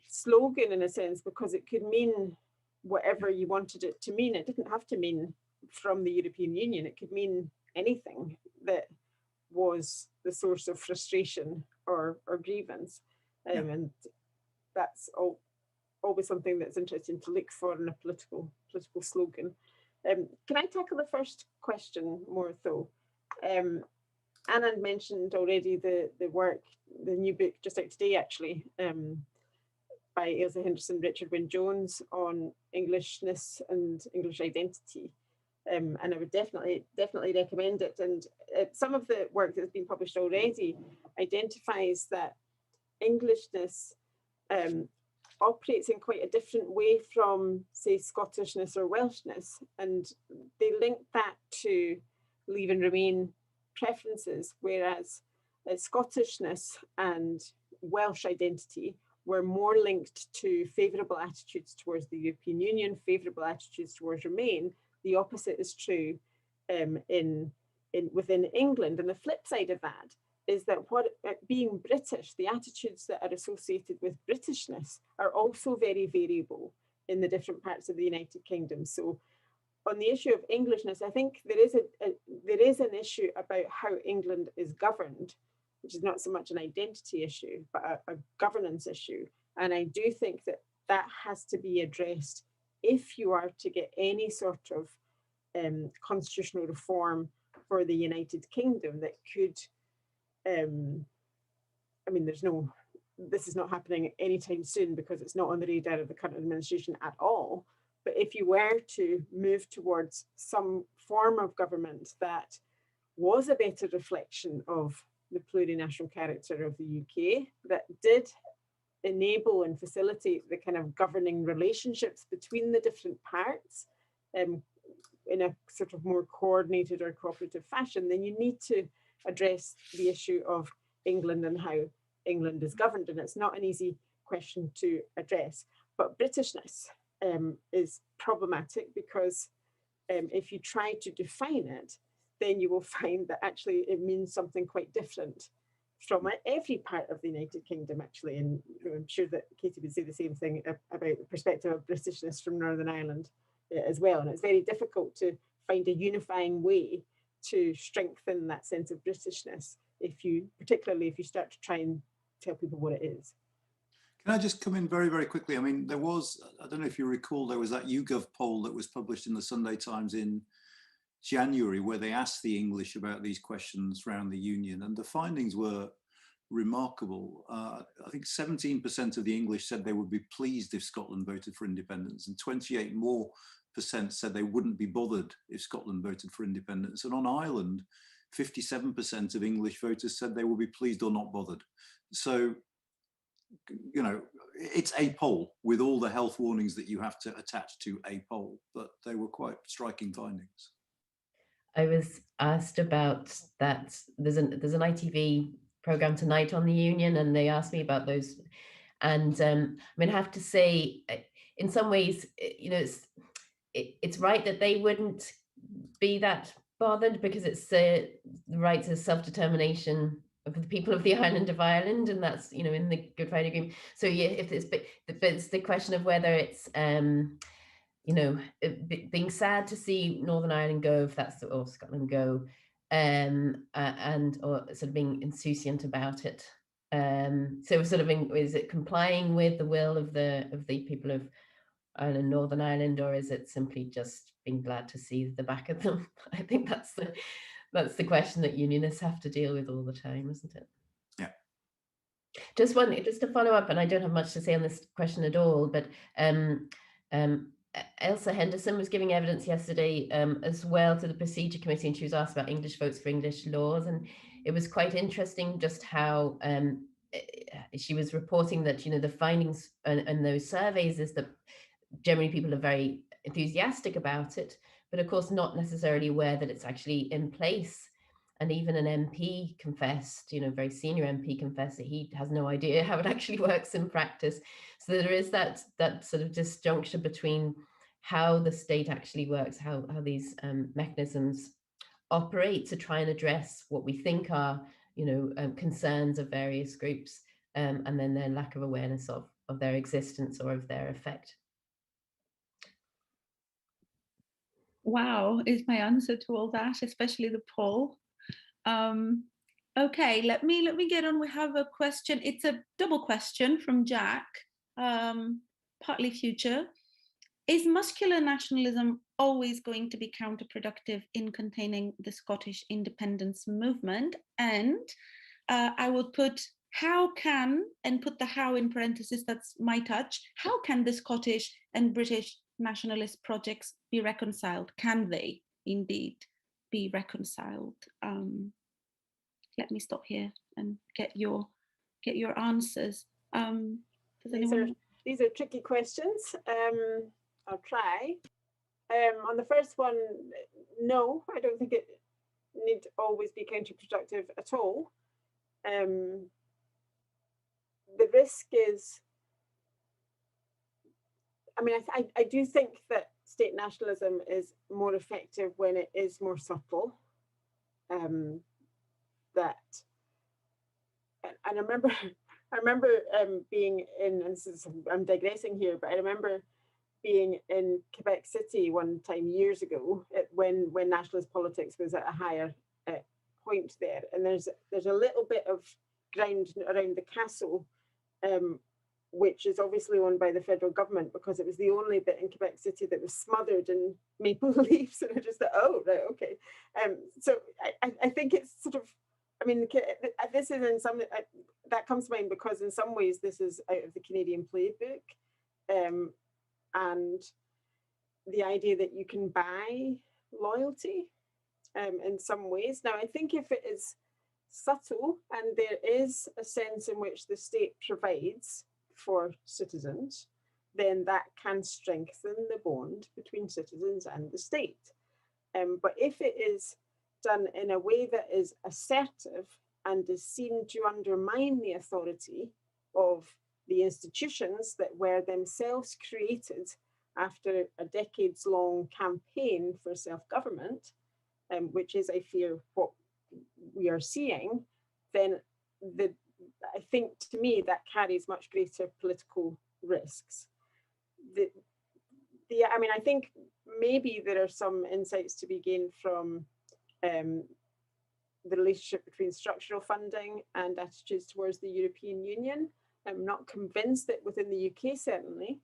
slogan in a sense, because it could mean whatever you wanted it to mean. It didn't have to mean from the European Union. It could mean anything that was the source of frustration or grievance. And that's always something that's interesting to look for in a political slogan. Can I tackle the first question more though? Anand mentioned already the work, the new book just out today actually, by Ailsa Henderson, Richard Wynne-Jones on Englishness and English identity. And I would definitely recommend it. And some of the work that has been published already identifies that Englishness operates in quite a different way from, say, Scottishness or Welshness. And they link that to Leave and Remain preferences, whereas Scottishness and Welsh identity were more linked to favourable attitudes towards the European Union, favourable attitudes towards Remain. The opposite is true within England. And the flip side of that is that being British, the attitudes that are associated with Britishness are also very variable in the different parts of the United Kingdom. So on the issue of Englishness, I think there is an issue about how England is governed, which is not so much an identity issue, but a governance issue. And I do think that has to be addressed if you are to get any sort of constitutional reform for the United Kingdom that could, I mean, this is not happening anytime soon because it's not on the radar of the current administration at all. But if you were to move towards some form of government that was a better reflection of the plurinational character of the UK, that did enable and facilitate the kind of governing relationships between the different parts in a sort of more coordinated or cooperative fashion, then you need to address the issue of England and how England is governed. And it's not an easy question to address. But Britishness is problematic because if you try to define it, then you will find that actually it means something quite different from every part of the United Kingdom, actually. And I'm sure that Katy would say the same thing about the perspective of Britishness from Northern Ireland as well. And it's very difficult to find a unifying way to strengthen that sense of Britishness, particularly if you start to try and tell people what it is. Can I just come in very, very quickly? I mean, there was, I don't know if you recall, there was that YouGov poll that was published in the Sunday Times in January where they asked the English about these questions around the Union, and the findings were remarkable. I think 17% of the English said they would be pleased if Scotland voted for independence, and 28% more said they wouldn't be bothered if Scotland voted for independence. And on Ireland, 57% of English voters said they will be pleased or not bothered. So, you know, it's a poll with all the health warnings that you have to attach to a poll, but they were quite striking findings. I was asked about that. There's an ITV program tonight on the Union, and they asked me about those. And I mean, I have to say, in some ways, you know, it's right that they wouldn't be that bothered because it's the right to self-determination of the people of the island of Ireland, and that's, you know, in the Good Friday Agreement. So yeah, if it's, but it's the question of whether it's you know, being sad to see Northern Ireland go, if that's or Scotland go, and or sort of being insouciant about it. So sort of is it complying with the will of the people of Ireland, Northern Ireland, or is it simply just being glad to see the back of them? I think that's the question that unionists have to deal with all the time, isn't it? Yeah. Just to follow up, and I don't have much to say on this question at all, but Elsa Henderson was giving evidence yesterday as well to the procedure committee, and she was asked about English votes for English laws, and it was quite interesting just how she was reporting that, you know, the findings and those surveys is that generally people are very enthusiastic about it, but of course not necessarily aware that it's actually in place. And even an MP confessed, you know, very senior MP confessed that he has no idea how it actually works in practice. So there is that sort of disjuncture between how the state actually works, how these mechanisms operate to try and address what we think are, you know, concerns of various groups, and then their lack of awareness of their existence or of their effect. Wow, is my answer to all that, especially the poll. Okay, let me get on. We have a question. It's a double question from Jack, partly future. Is muscular nationalism always going to be counterproductive in containing the Scottish independence movement? And I will put how can, and put the how in parentheses, that's my touch. How can the Scottish and British nationalist projects be reconciled? Can they indeed be reconciled? Let me stop here and get your answers. These are tricky questions. I'll try. On the first one, no, I don't think it need always be counterproductive at all. The risk is, I mean, I do think that state nationalism is more effective when it is more subtle. That, and I remember being in, and this is, I'm digressing here, but I remember being in Quebec City one time years ago when nationalist politics was at a higher point there, and there's a little bit of ground around the castle, which is obviously owned by the federal government, because it was the only bit in Quebec City that was smothered in maple leaves, and I just thought, oh right, okay. So I think it's sort of, I mean, this is in some, that comes to mind because in some ways this is out of the Canadian playbook, and the idea that you can buy loyalty in some ways. Now, I think if it is subtle and there is a sense in which the state provides for citizens, then that can strengthen the bond between citizens and the state. But if it is done in a way that is assertive and is seen to undermine the authority of the institutions that were themselves created after a decades-long campaign for self-government, which is, I fear, what we are seeing, then I think, to me, that carries much greater political risks. I mean, I think maybe there are some insights to be gained from the relationship between structural funding and attitudes towards the European Union. I'm not convinced that within the UK, certainly,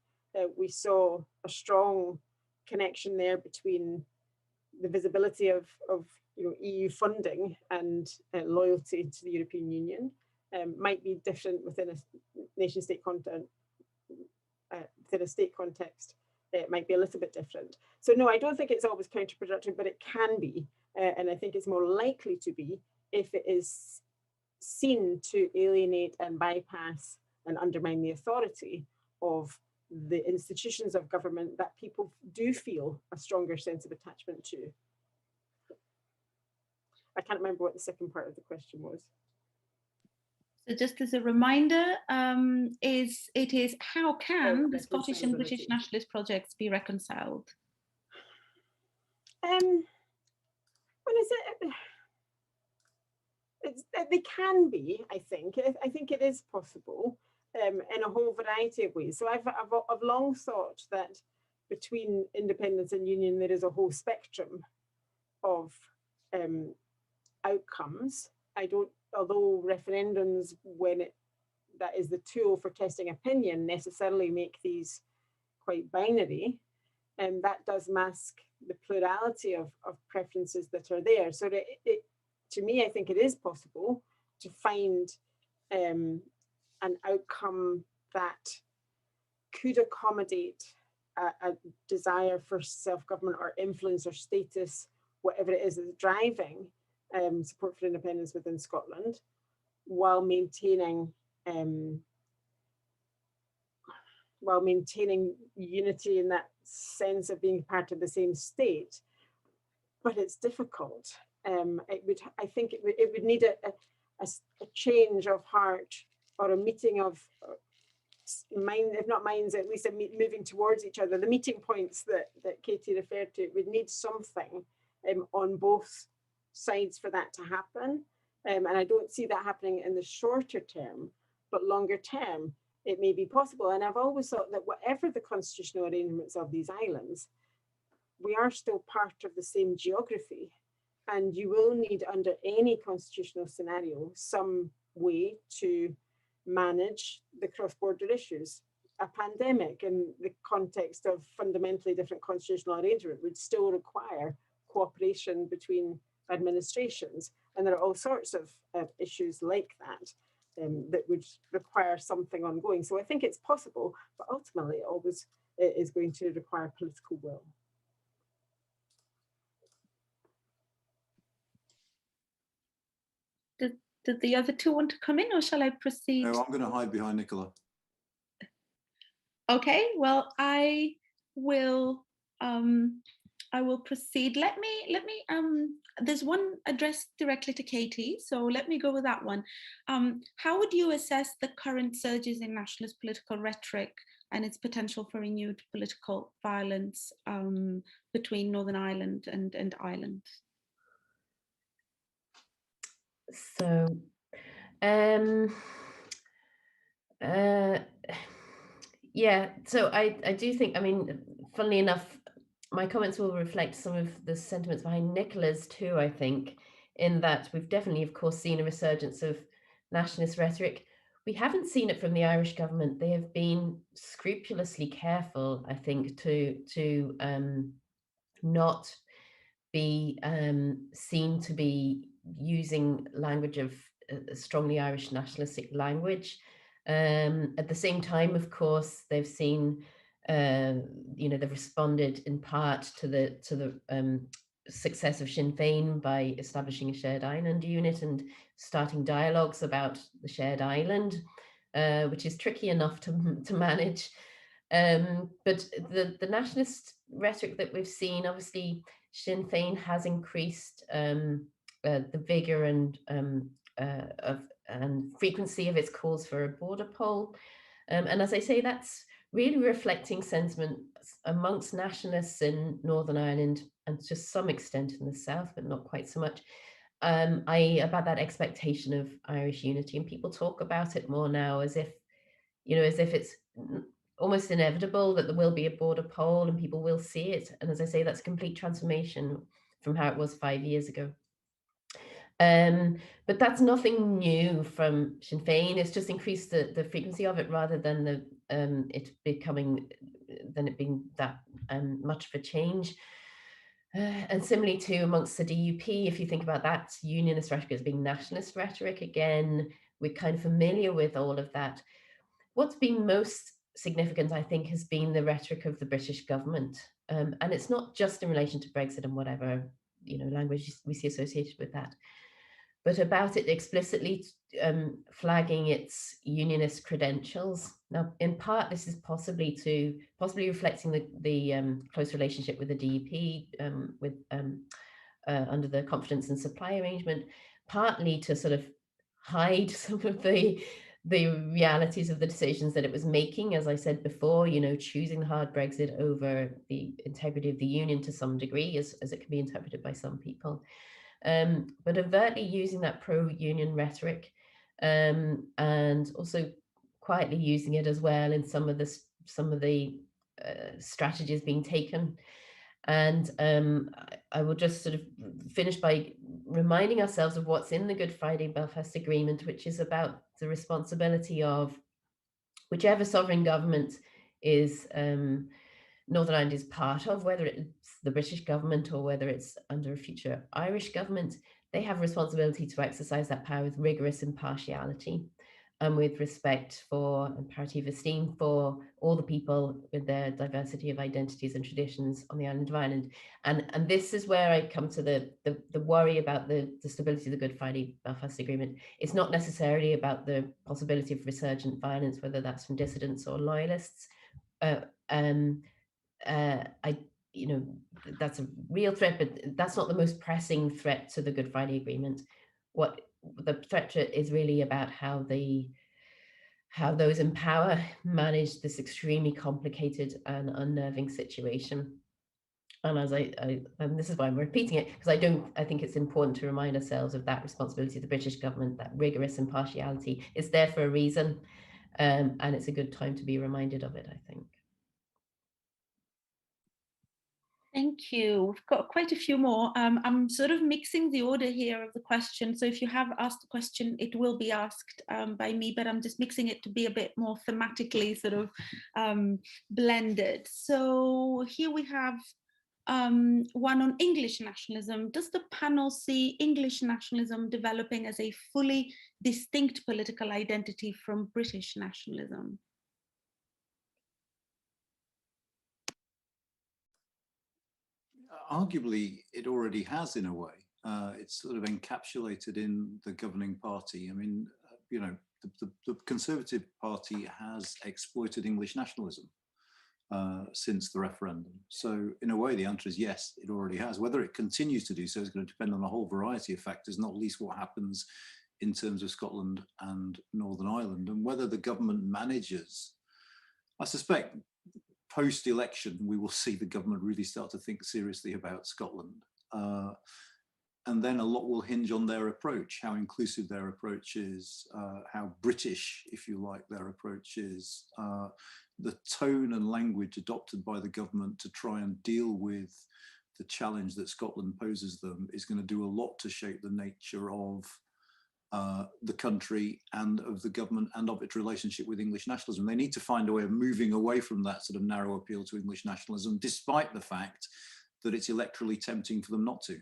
we saw a strong connection there between the visibility of EU funding and loyalty to the European Union. Might be different within a nation-state content, within a state context. It might be a little bit different. So no, I don't think it's always counterproductive, but it can be, and I think it's more likely to be if it is seen to alienate and bypass and undermine the authority of the institutions of government that people do feel a stronger sense of attachment to. I can't remember what the second part of the question was. So just as a reminder, it is how can the Scottish and British nationalist projects be reconciled? What is it? They can be, I think. I think it is possible in a whole variety of ways. So I've long thought that between independence and union, there is a whole spectrum of outcomes. Although referendums, that is the tool for testing opinion, necessarily make these quite binary, and that does mask the plurality of preferences that are there. So to me, I think it is possible to find an outcome that could accommodate a desire for self-government or influence or status, whatever it is that's driving support for independence within Scotland, while maintaining unity in that sense of being part of the same state. But it's difficult. I think it would need a change of heart, or a meeting of mind, if not minds, at least moving towards each other. The meeting points that Katy referred to would need something on both sides for that to happen. And I don't see that happening in the shorter term, but longer term, it may be possible. And I've always thought that whatever the constitutional arrangements of these islands, we are still part of the same geography. And you will need, under any constitutional scenario, some way to manage the cross-border issues. A pandemic in the context of fundamentally different constitutional arrangement would still require cooperation between administrations. And there are all sorts of issues like that that would require something ongoing. So I think it's possible, but ultimately it always is going to require political will. Did the other two want to come in, or shall I proceed? No, I'm going to hide behind Nicola. Okay, well, I will proceed. Let me there's one addressed directly to Katy, so let me go with that one. How would you assess the current surges in nationalist political rhetoric and its potential for renewed political violence between Northern Ireland and Ireland? So, yeah, so I do think, I mean, funnily enough, my comments will reflect some of the sentiments behind Nicola's too, I think, in that we've definitely, of course, seen a resurgence of nationalist rhetoric. We haven't seen it from the Irish government. They have been scrupulously careful, I think, to not be seen to be using language of strongly Irish nationalistic language. At the same time, of course, they've seen, they've responded in part to the success of Sinn Féin by establishing a shared island unit and starting dialogues about the shared island, which is tricky enough to manage. But the nationalist rhetoric that we've seen, obviously, Sinn Féin has increased the vigor and frequency of its calls for a border poll. And as I say, that's really reflecting sentiment amongst nationalists in Northern Ireland and to some extent in the South, but not quite so much, about that expectation of Irish unity. And people talk about it more now as if it's almost inevitable that there will be a border poll and people will see it. And as I say, that's a complete transformation from how it was 5 years ago. But that's nothing new from Sinn Féin. It's just increased the frequency of it rather than it being that much of a change. And similarly to amongst the DUP, if you think about that unionist rhetoric as being nationalist rhetoric, again, we're kind of familiar with all of that. What's been most significant, I think, has been the rhetoric of the British government. And it's not just in relation to Brexit and whatever, language we see associated with that, but about it explicitly flagging its unionist credentials. Now, in part, this is possibly reflecting the close relationship with the DUP under the confidence and supply arrangement, partly to sort of hide some of the realities of the decisions that it was making, as I said before, choosing the hard Brexit over the integrity of the union to some degree, as it can be interpreted by some people. But overtly using that pro-union rhetoric and also quietly using it as well in some of the strategies being taken. And I will just sort of finish by reminding ourselves of what's in the Good Friday Belfast Agreement, which is about the responsibility of whichever sovereign government is Northern Ireland is part of, whether it's the British government or whether it's under a future Irish government. They have responsibility to exercise that power with rigorous impartiality and with respect for and parity of esteem for all the people with their diversity of identities and traditions on the island of Ireland. And this is where I come to the worry about the stability of the Good Friday Belfast Agreement. It's not necessarily about the possibility of resurgent violence, whether that's from dissidents or loyalists. That's a real threat, but that's not the most pressing threat to the Good Friday Agreement. What the threat is really about how those in power manage this extremely complicated and unnerving situation. And as and this is why I'm repeating it, because I think it's important to remind ourselves of that responsibility of the British government, that rigorous impartiality is there for a reason, and it's a good time to be reminded of it, I think. Thank you. We've got quite a few more. I'm sort of mixing the order here of the question. So if you have asked a question, it will be asked by me, but I'm just mixing it to be a bit more thematically sort of blended. So here we have one on English nationalism. Does the panel see English nationalism developing as a fully distinct political identity from British nationalism? Arguably, it already has in a way. It's sort of encapsulated in the governing party. I mean, the Conservative Party has exploited English nationalism since the referendum. So in a way, the answer is yes, it already has. Whether it continues to do so is going to depend on a whole variety of factors, not least what happens in terms of Scotland and Northern Ireland, and whether the government manages. I suspect post-election, we will see the government really start to think seriously about Scotland. And then a lot will hinge on their approach, how inclusive their approach is, how British, if you like, their approach is, the tone and language adopted by the government to try and deal with the challenge that Scotland poses them is going to do a lot to shape the nature of the country and of the government and of its relationship with English nationalism. They need to find a way of moving away from that sort of narrow appeal to English nationalism, despite the fact that it's electorally tempting for them not to.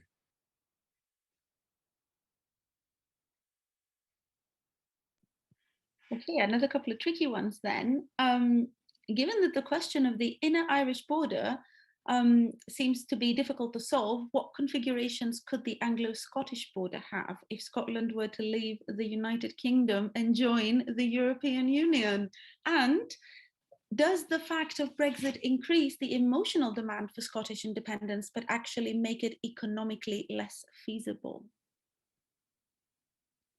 Okay, another couple of tricky ones then. Given that the question of the inner Irish border seems to be difficult to solve, what configurations could the Anglo-Scottish border have if Scotland were to leave the United Kingdom and join the European Union? And does the fact of Brexit increase the emotional demand for Scottish independence, but actually make it economically less feasible?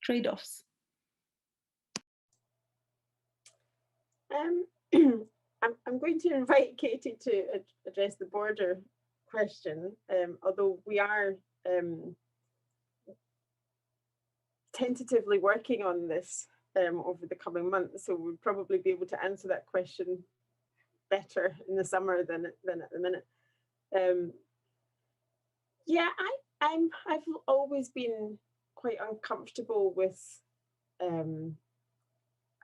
Trade-offs. I'm going to invite Katy to address the border question, although we are tentatively working on this over the coming months, so we'll probably be able to answer that question better in the summer than at the minute. Yeah, I've always been quite uncomfortable with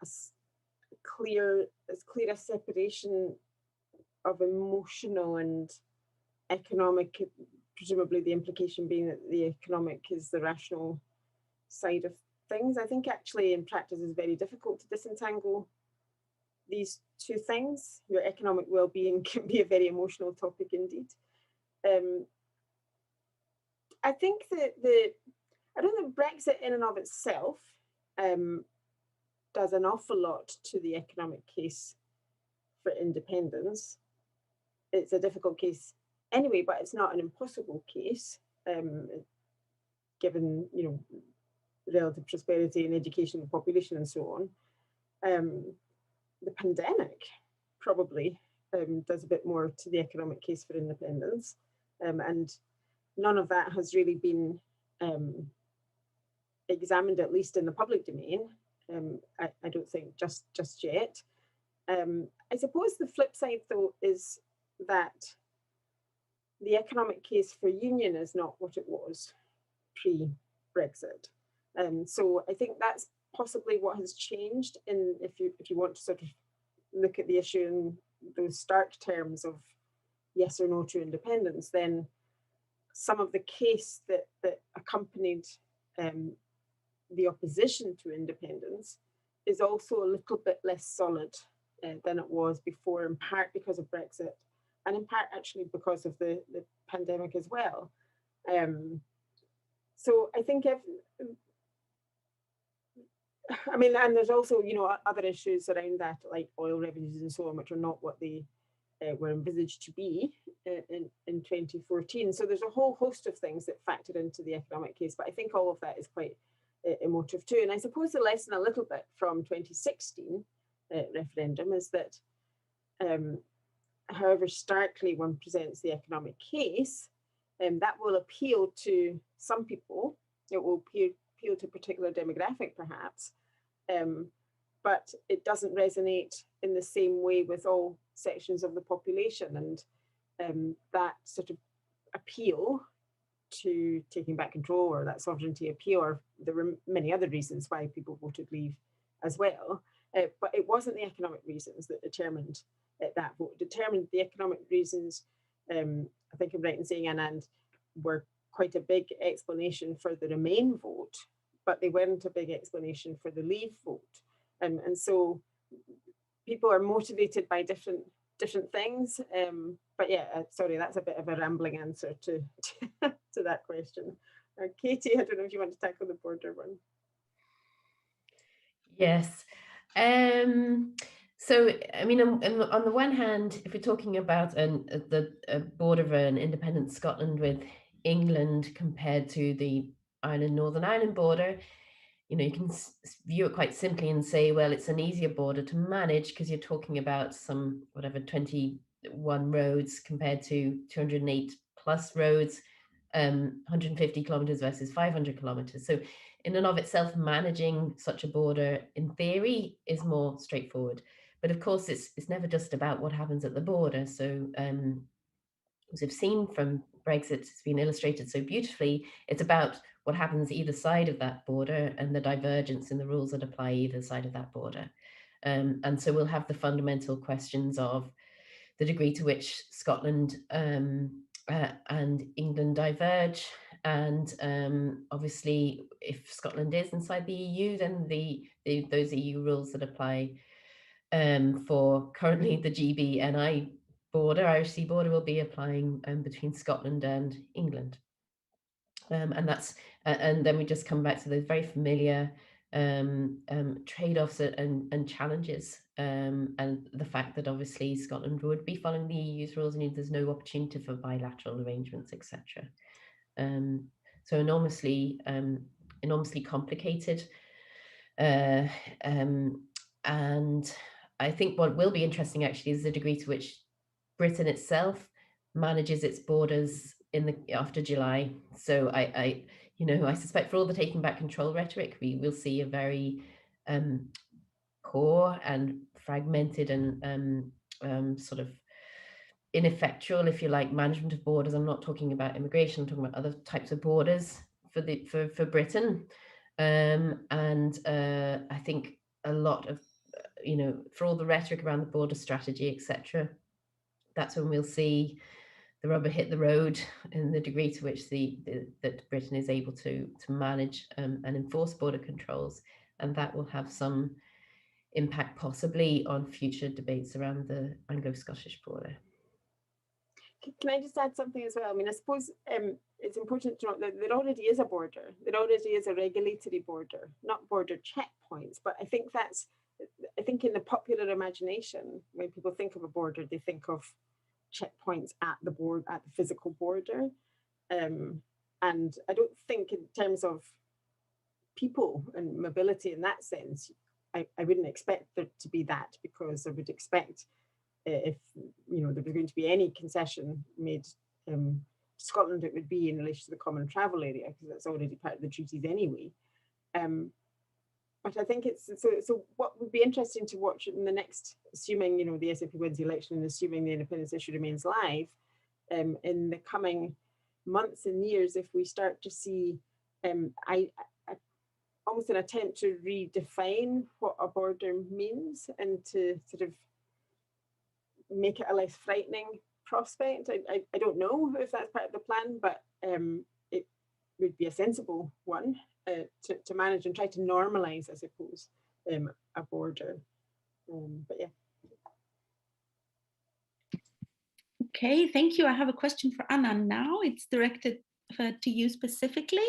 as clear a separation of emotional and economic, presumably the implication being that the economic is the rational side of things. I think actually in practice it's very difficult to disentangle these two things. Your economic well-being can be a very emotional topic indeed. I think that I don't think Brexit in and of itself does an awful lot to the economic case for independence. It's a difficult case anyway, but it's not an impossible case, given relative prosperity and education of the population and so on. The pandemic probably does a bit more to the economic case for independence, and none of that has really been examined, at least in the public domain. I don't think just yet. I suppose the flip side, though, is that the economic case for union is not what it was pre-Brexit. So I think that's possibly what has changed in, if you want to sort of look at the issue in those stark terms of yes or no to independence, then some of the case that accompanied the opposition to independence is also a little bit less solid than it was before, in part because of Brexit, and in part actually because of the pandemic as well. So I think and there's also, other issues around that, like oil revenues and so on, which are not what they were envisaged to be in 2014. So there's a whole host of things that factor into the economic case, but I think all of that is quite emotive too. And I suppose the lesson a little bit from 2016 referendum is that however starkly one presents the economic case, that will appeal to some people. It will appeal to a particular demographic, perhaps, but it doesn't resonate in the same way with all sections of the population. And that sort of appeal to taking back control, or that sovereignty appeal, or there were many other reasons why people voted leave as well. But it wasn't the economic reasons that determined that vote. Determined the economic reasons, I think I'm right in saying, Anand, were quite a big explanation for the Remain vote, but they weren't a big explanation for the Leave vote. And so people are motivated by different things. But yeah, sorry, that's a bit of a rambling answer to that question. Katy, I don't know if you want to tackle the border one. Yes. So, I mean, on the one hand, if we're talking about the border of an independent Scotland with England compared to the Northern Ireland border, you can view it quite simply and say, well, it's an easier border to manage because you're talking about some, 21 roads compared to 208 plus roads, 150 kilometers versus 500 kilometers. So in and of itself, managing such a border in theory is more straightforward. But of course, it's never just about what happens at the border. So as we've seen from Brexit, it's been illustrated so beautifully, it's about what happens either side of that border and the divergence in the rules that apply either side of that border. And so we'll have the fundamental questions of the degree to which Scotland and England diverge. And obviously, if Scotland is inside the EU, then those EU rules that apply for currently the GB-NI border, Irish Sea border, will be applying between Scotland and England. And that's and then we just come back to those very familiar trade-offs and challenges, and the fact that obviously Scotland would be following the EU's rules, and there's no opportunity for bilateral arrangements, etc. So enormously complicated, and I think what will be interesting actually is the degree to which Britain itself manages its borders after July. So I suspect for all the taking back control rhetoric, we will see a very core and fragmented and sort of ineffectual, if you like, management of borders. I'm not talking about immigration, I'm talking about other types of borders for Britain. And I think a lot of, for all the rhetoric around the border strategy, etc., that's when we'll see the rubber hit the road in the degree to which that Britain is able to manage and enforce border controls, and that will have some impact possibly on future debates around the Anglo-Scottish border. Can I just add something as well? I mean, I suppose it's important to note that there already is a border. There already is a regulatory border, not border checkpoints. But I think in the popular imagination, when people think of a border, they think of checkpoints at the physical border. And I don't think in terms of people and mobility in that sense, I wouldn't expect there to be that, because I would expect if there was going to be any concession made to Scotland, it would be in relation to the common travel area, because that's already part of the treaties anyway. But but I think it's so what would be interesting to watch in the next, assuming, you know, the SNP wins the election and assuming the independence issue remains live, in the coming months and years, if we start to see almost an attempt to redefine what a border means and to sort of make it a less frightening prospect. I don't know if that's part of the plan, but it would be a sensible one to manage and try to normalize, I suppose, a border. But yeah. Okay, thank you. I have a question for Anand now. It's directed to you specifically.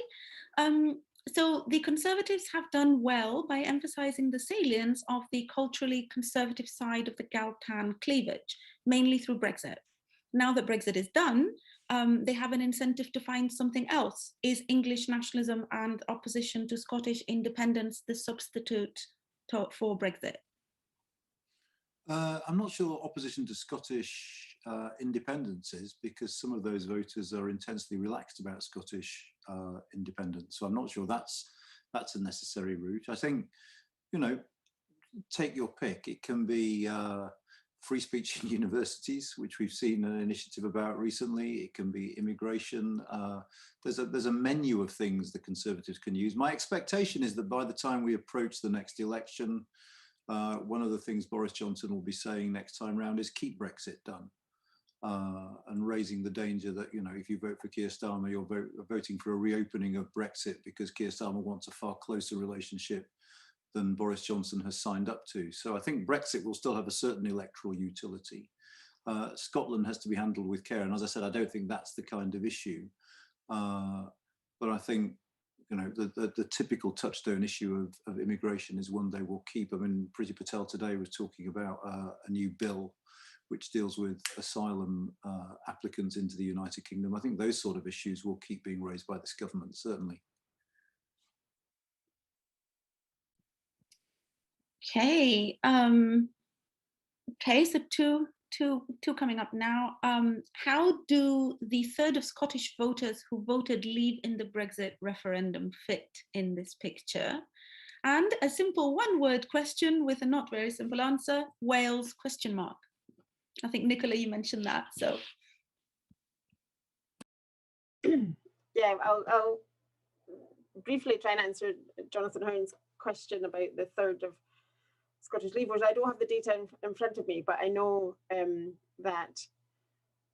So the Conservatives have done well by emphasizing the salience of the culturally conservative side of the Galtan cleavage, mainly through Brexit. Now that Brexit is done, they have an incentive to find something else. Is English nationalism and opposition to Scottish independence the substitute for Brexit? I'm not sure opposition to Scottish independence is, because some of those voters are intensely relaxed about Scottish independence. So I'm not sure that's a necessary route. I think, you know, take your pick. It can be free speech in universities, which we've seen an initiative about recently. It can be immigration. There's a menu of things the Conservatives can use. My expectation is that by the time we approach the next election, one of the things Boris Johnson will be saying next time round is keep Brexit done, and raising the danger that, you know, if you vote for Keir Starmer, you're voting for a reopening of Brexit because Keir Starmer wants a far closer relationship than Boris Johnson has signed up to. So I think Brexit will still have a certain electoral utility. Scotland has to be handled with care. And as I said, I don't think that's the kind of issue. But I think, you know, the typical touchstone issue of immigration is one they will keep. I mean, Priti Patel today was talking about a new bill which deals with asylum applicants into the United Kingdom. I think those sort of issues will keep being raised by this government, certainly. Okay. Okay, so two coming up now. How do the third of Scottish voters who voted leave in the Brexit referendum fit in this picture? And a simple one-word question with a not very simple answer, Wales ? I think, Nicola, you mentioned that, so. Yeah, I'll briefly try and answer Jonathan Hearn's question about the third of Scottish leavers. I don't have the data in front of me, but I know that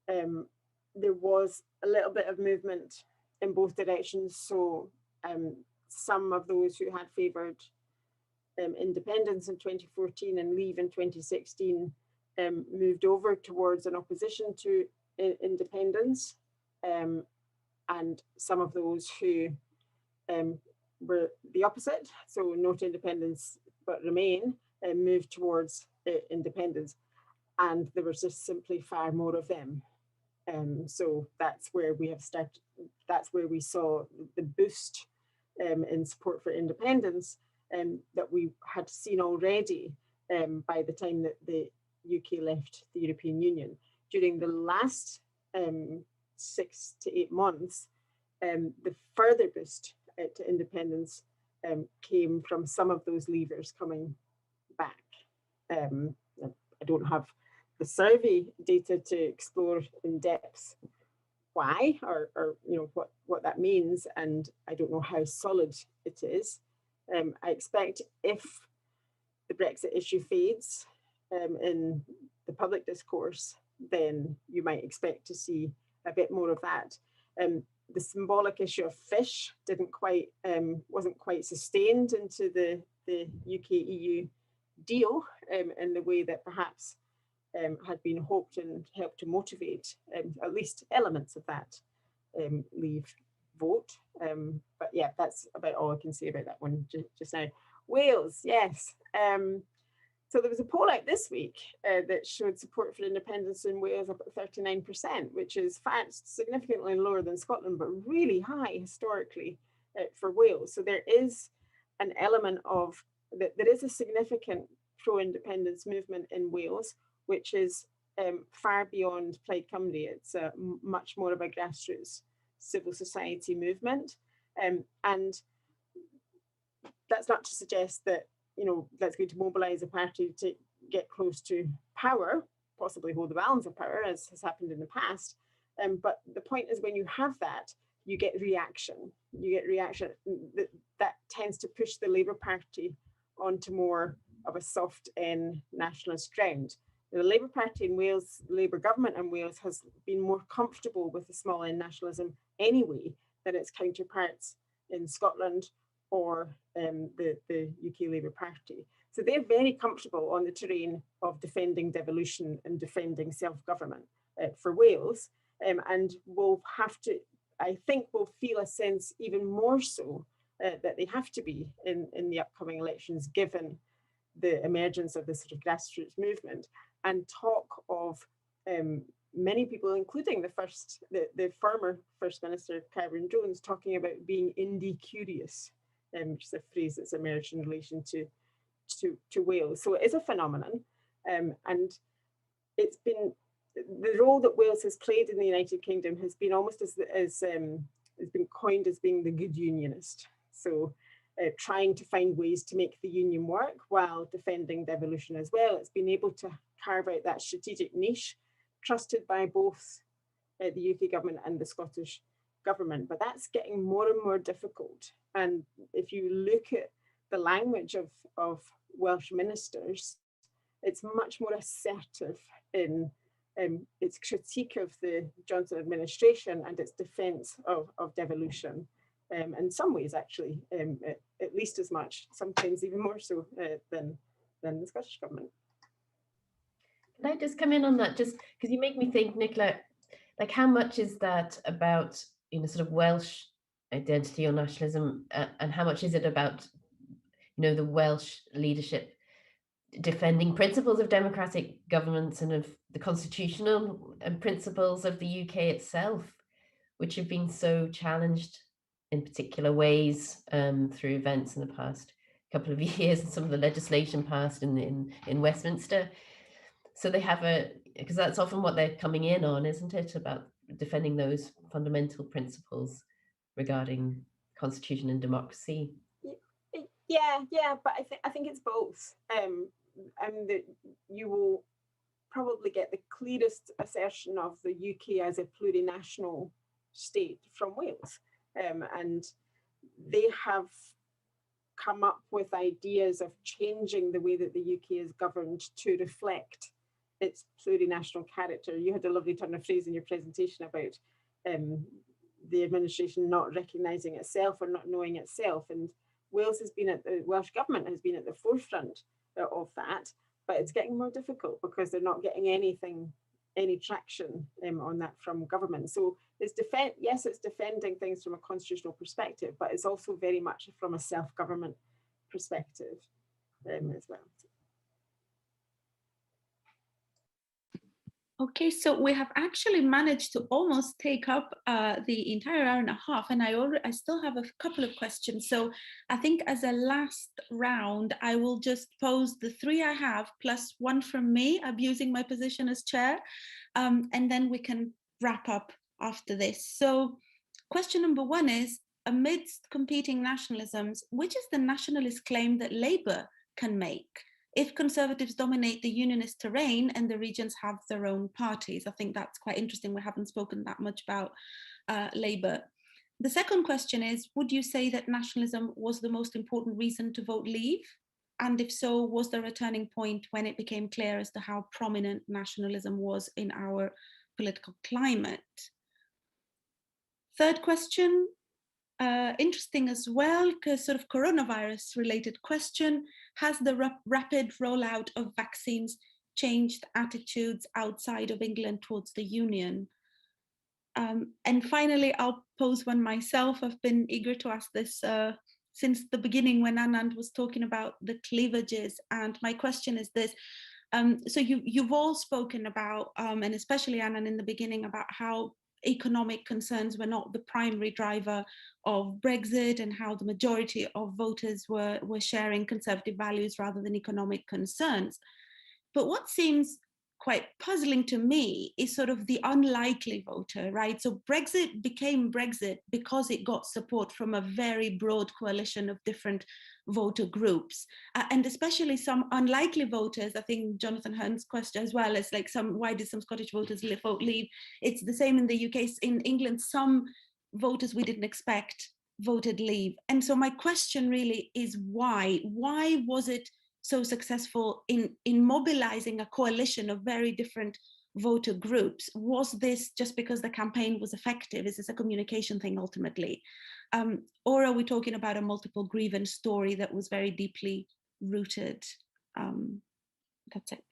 there was a little bit of movement in both directions. So some of those who had favoured independence in 2014 and leave in 2016 moved over towards an opposition to independence. And some of those who were the opposite, so no to independence but remain, moved towards independence. And there was just simply far more of them. So that's where we have started, that's where we saw the boost in support for independence that we had seen already by the time that the UK left the European Union. During the last 6 to 8 months, the further boost to independence came from some of those leavers coming back. I don't have the survey data to explore in depth why or you know what that means, and I don't know how solid it is. I expect if the Brexit issue fades in the public discourse, then you might expect to see a bit more of that. The symbolic issue of fish wasn't quite sustained into the UK-EU deal in the way that perhaps had been hoped and helped to motivate at least elements of that leave vote. But yeah, that's about all I can say about that one just now. Wales, yes. So there was a poll out this week that showed support for independence in Wales up at 39%, which is significantly lower than Scotland, but really high historically for Wales. So there is an element of, there is a significant pro-independence movement in Wales, which is far beyond Plaid Cymru. It's much more of a grassroots civil society movement. And that's not to suggest that, you know, that's going to mobilise a party to get close to power, possibly hold the balance of power, as has happened in the past. But the point is, when you have that, you get reaction. You get reaction that tends to push the Labour Party onto more of a soft end nationalist ground. The Labour Party in Wales, the Labour government in Wales, has been more comfortable with the small end nationalism anyway than its counterparts in Scotland or the UK Labour Party. So they're very comfortable on the terrain of defending devolution and defending self-government for Wales, and will have to, I think, will feel a sense even more so that they have to be in the upcoming elections, given the emergence of this sort of grassroots movement, and talk of many people, including the former First Minister Cameron Jones, talking about being indie curious, which is a phrase that's emerged in relation to Wales. So it is a phenomenon, and it's been, the role that Wales has played in the United Kingdom has been almost has been coined as being the good unionist. So trying to find ways to make the union work while defending devolution as well. It's been able to carve out that strategic niche trusted by both the UK government and the Scottish government, but that's getting more and more difficult. And if you look at the language of Welsh ministers, it's much more assertive in its critique of the Johnson administration and its defence of devolution. In some ways, actually, at least as much, sometimes even more so than the Scottish government. Can I just come in on that? Just because you make me think, Nicola, like how much is that about, you know, sort of Welsh identity or nationalism, and how much is it about, you know, the Welsh leadership defending principles of democratic governance and of the constitutional principles of the UK itself, which have been so challenged in particular ways through events in the past couple of years, and some of the legislation passed in Westminster. So they have because that's often what they're coming in on, isn't it? About defending those fundamental principles regarding constitution and democracy. Yeah, but I think it's both. And that you will probably get the clearest assertion of the UK as a plurinational state from Wales. And they have come up with ideas of changing the way that the UK is governed to reflect its plurinational character. You had a lovely turn of phrase in your presentation about the administration not recognising itself or not knowing itself. And Wales has been the Welsh government has been at the forefront of that, but it's getting more difficult because they're not getting any traction on that from government. So it's it's defending things from a constitutional perspective, but it's also very much from a self-government perspective as well. Okay, so we have actually managed to almost take up the entire hour and a half, and I still have a couple of questions. So I think as a last round, I will just pose the three I have plus one from me, abusing my position as chair, and then we can wrap up after this. So question number one is, amidst competing nationalisms, which is the nationalist claim that Labour can make if Conservatives dominate the unionist terrain and the regions have their own parties? I think that's quite interesting. We haven't spoken that much about Labour. The second question is, would you say that nationalism was the most important reason to vote Leave? And if so, was there a turning point when it became clear as to how prominent nationalism was in our political climate? Third question, interesting as well, because sort of coronavirus related question, has the rapid rollout of vaccines changed attitudes outside of England towards the Union? And finally, I'll pose one myself. I've been eager to ask this since the beginning when Anand was talking about the cleavages. And my question is this. So you've all spoken about, and especially Anand in the beginning, about how economic concerns were not the primary driver of Brexit and how the majority of voters were sharing conservative values rather than economic concerns. But what seems quite puzzling to me is sort of the unlikely voter, right? So Brexit became Brexit because it got support from a very broad coalition of different voter groups, and especially some unlikely voters. I think Jonathan Hearn's question as well is like, why did some Scottish voters vote leave? It's the same in the UK. In England, some voters we didn't expect voted leave. And so my question really is why was it so successful in mobilizing a coalition of very different voter groups? Was this just because the campaign was effective? Is this a communication thing ultimately? Or are we talking about a multiple grievance story that was very deeply rooted? That's it.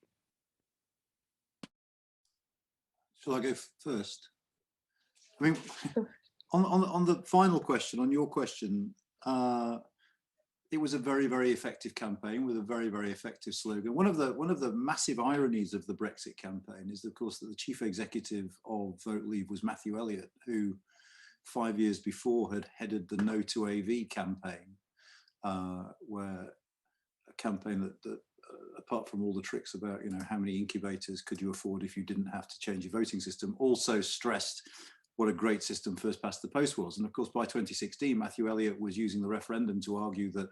Shall I go first? I mean, on the final question, on your question, it was a very, very effective campaign with a very, very effective slogan. One of the massive ironies of the Brexit campaign is, of course, that the chief executive of Vote Leave was Matthew Elliott, who 5 years before had headed the No to AV campaign, where a campaign that apart from all the tricks about, how many incubators could you afford if you didn't have to change your voting system, also stressed what a great system first past the post was. And of course, by 2016, Matthew Elliott was using the referendum to argue that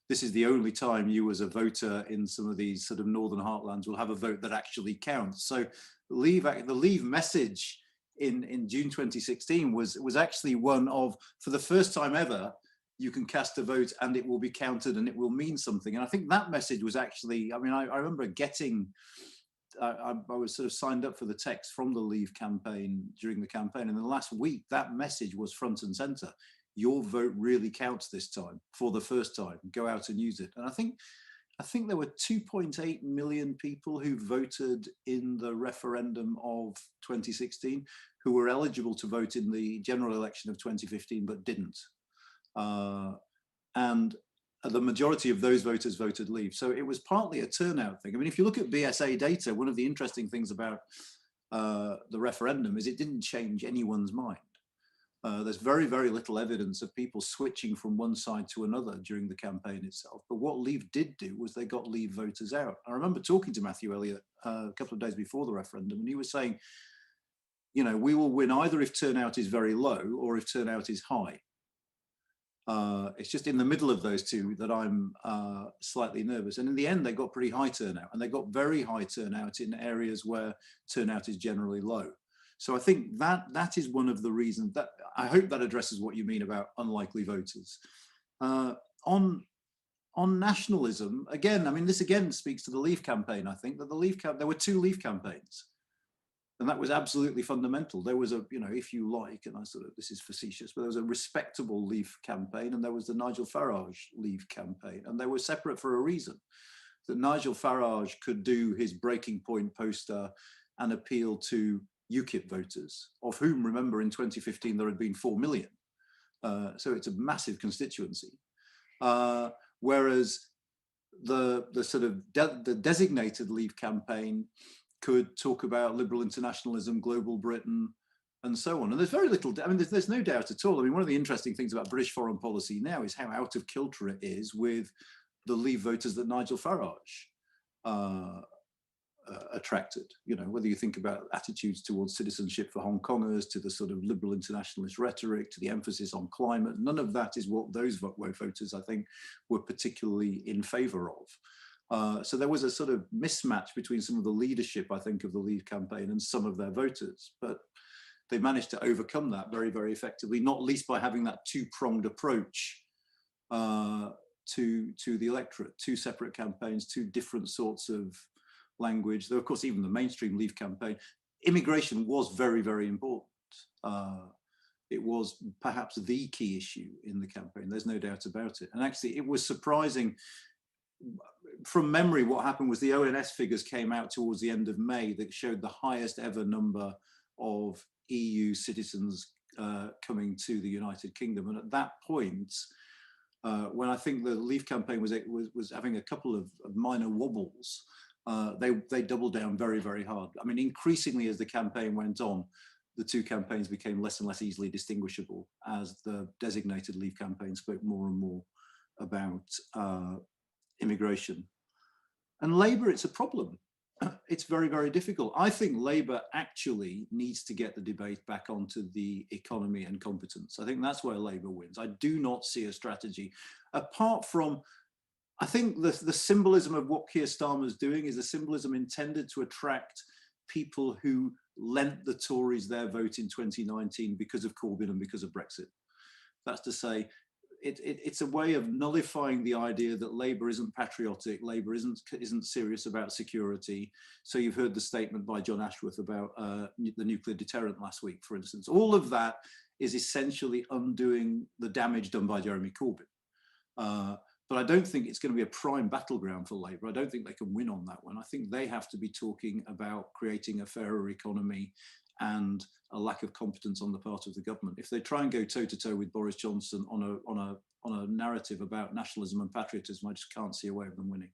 this is the only time you as a voter in some of these sort of northern heartlands will have a vote that actually counts. So the Leave message in June 2016 was actually one of, for the first time ever, you can cast a vote and it will be counted and it will mean something. And I think that message was actually, I mean, I remember getting, I was sort of signed up for the text from the Leave campaign during the campaign. And in the last week, that message was front and center. Your vote really counts this time, for the first time. Go out and use it. And I think there were 2.8 million people who voted in the referendum of 2016 who were eligible to vote in the general election of 2015 but didn't. And the majority of those voters voted Leave. So it was partly a turnout thing. I mean, if you look at BSA data, one of the interesting things about the referendum is it didn't change anyone's mind. There's very, very little evidence of people switching from one side to another during the campaign itself. But what Leave did do was they got Leave voters out. I remember talking to Matthew Elliott a couple of days before the referendum, and he was saying, we will win either if turnout is very low or if turnout is high. It's just in the middle of those two that I'm slightly nervous. And in the end, they got pretty high turnout, and they got very high turnout in areas where turnout is generally low. So I think that is one of the reasons that I hope that addresses what you mean about unlikely voters. On nationalism, again, I mean, this again speaks to the Leave campaign. I think that there were two Leave campaigns. And that was absolutely fundamental. There was a, if you like, and this is facetious, but there was a respectable Leave campaign and there was the Nigel Farage Leave campaign. And they were separate for a reason. That Nigel Farage could do his breaking point poster and appeal to UKIP voters, of whom, remember, in 2015, there had been 4 million. So it's a massive constituency. Whereas the sort of the designated Leave campaign could talk about liberal internationalism, global Britain, and so on. And there's very little, I mean, there's no doubt at all. I mean, one of the interesting things about British foreign policy now is how out of kilter it is with the Leave voters that Nigel Farage attracted. Whether you think about attitudes towards citizenship for Hong Kongers, to the sort of liberal internationalist rhetoric, to the emphasis on climate, none of that is what those voters, I think, were particularly in favour of. So there was a sort of mismatch between some of the leadership, I think, of the Leave campaign and some of their voters. But they managed to overcome that very, very effectively, not least by having that two-pronged approach to the electorate, two separate campaigns, two different sorts of language. Though, of course, even the mainstream Leave campaign, immigration was very, very important. It was perhaps the key issue in the campaign. There's no doubt about it. And actually, it was surprising. From memory, what happened was the ONS figures came out towards the end of May that showed the highest ever number of EU citizens coming to the United Kingdom. And at that point, when I think the Leave campaign was having a couple of minor wobbles, they doubled down very, very hard. I mean, increasingly as the campaign went on, the two campaigns became less and less easily distinguishable as the designated Leave campaign spoke more and more about immigration. And Labour, it's a problem. it's very, very difficult. I think Labour actually needs to get the debate back onto the economy and competence. I think that's where Labour wins. I do not see a strategy apart from, I think the symbolism of what Keir Starmer's doing is a symbolism intended to attract people who lent the Tories their vote in 2019 because of Corbyn and because of Brexit. That's to say, it's a way of nullifying the idea that Labour isn't patriotic, Labour isn't serious about security. So you've heard the statement by John Ashworth about the nuclear deterrent last week, for instance. All of that is essentially undoing the damage done by Jeremy Corbyn. But I don't think it's going to be a prime battleground for Labour. I don't think they can win on that one. I think they have to be talking about creating a fairer economy and a lack of competence on the part of the government. If they try and go toe-to-toe with Boris Johnson on a narrative about nationalism and patriotism, I just can't see a way of them winning.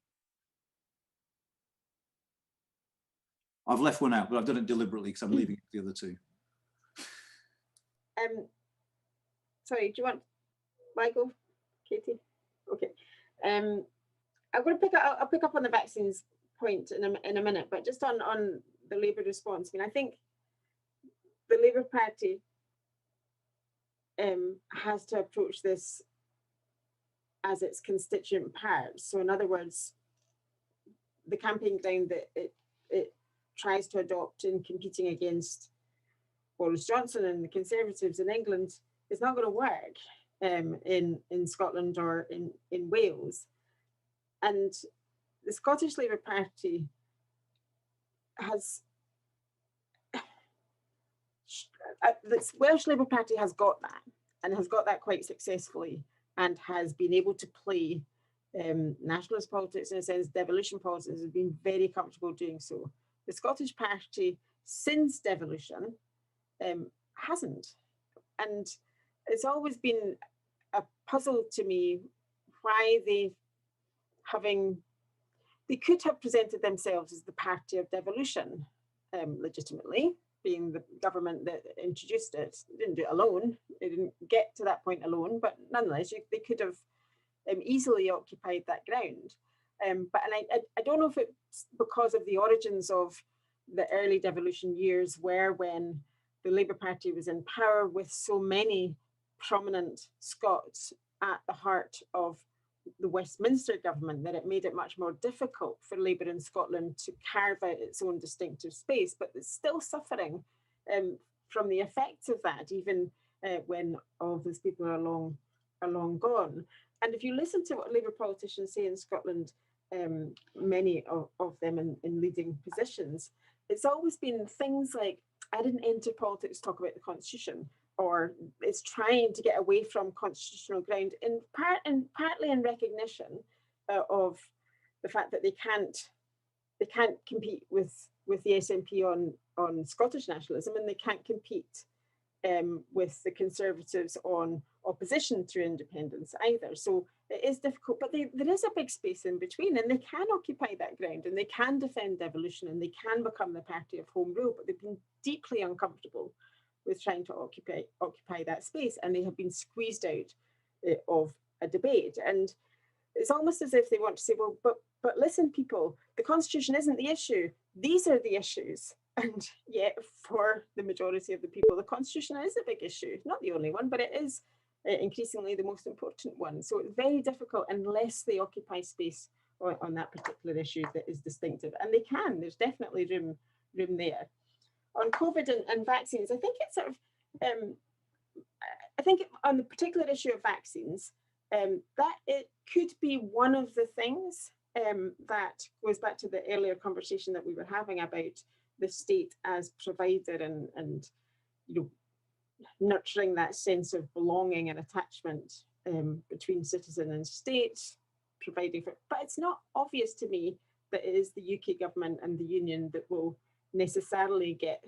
I've left one out, but I've done it deliberately because I'm leaving the other two. Sorry, do you want Michael, Katie? Okay. I'm going to I'll pick up on the vaccines point in a minute, but just on the Labour response. I mean, I think the Labour Party has to approach this as its constituent parts. So in other words, the campaign ground that it tries to adopt in competing against Boris Johnson and the Conservatives in England is not going to work in Scotland or in Wales. And the Scottish Labour Party has, the Welsh Labour Party has got that, and has got that quite successfully, and has been able to play nationalist politics, in a sense, devolution politics, has been very comfortable doing so. The Scottish Party, since devolution, hasn't. And it's always been a puzzle to me why they could have presented themselves as the party of devolution legitimately, being the government that introduced it. They didn't do it alone. They didn't get to that point alone, but nonetheless, they could have easily occupied that ground. But I don't know if it's because of the origins of the early devolution years, where when the Labour Party was in power with so many prominent Scots at the heart of the Westminster government, that it made it much more difficult for Labour in Scotland to carve out its own distinctive space, but it's still suffering from the effects of that, even when all of these people are long gone. And if you listen to what Labour politicians say in Scotland, many of them in leading positions, it's always been things like, I didn't enter politics to talk about the Constitution, or it's trying to get away from constitutional ground, partly in recognition of the fact that they can't compete with the SNP on Scottish nationalism, and they can't compete with the Conservatives on opposition through independence either. So it is difficult, but there is a big space in between, and they can occupy that ground, and they can defend devolution, and they can become the party of Home Rule, but they've been deeply uncomfortable with trying to occupy that space, and they have been squeezed out of a debate. And it's almost as if they want to say, well, but listen, people, the Constitution isn't the issue. These are the issues. And yet, for the majority of the people, the Constitution is a big issue. Not the only one, but it is increasingly the most important one. So it's very difficult unless they occupy space on that particular issue that is distinctive. And they can. There's definitely room there. On COVID and vaccines, I think it's sort of, I think on the particular issue of vaccines, that it could be one of the things that goes back to the earlier conversation that we were having about the state as provider and nurturing that sense of belonging and attachment between citizen and state, providing for. But it's not obvious to me that it is the UK government and the union that will necessarily get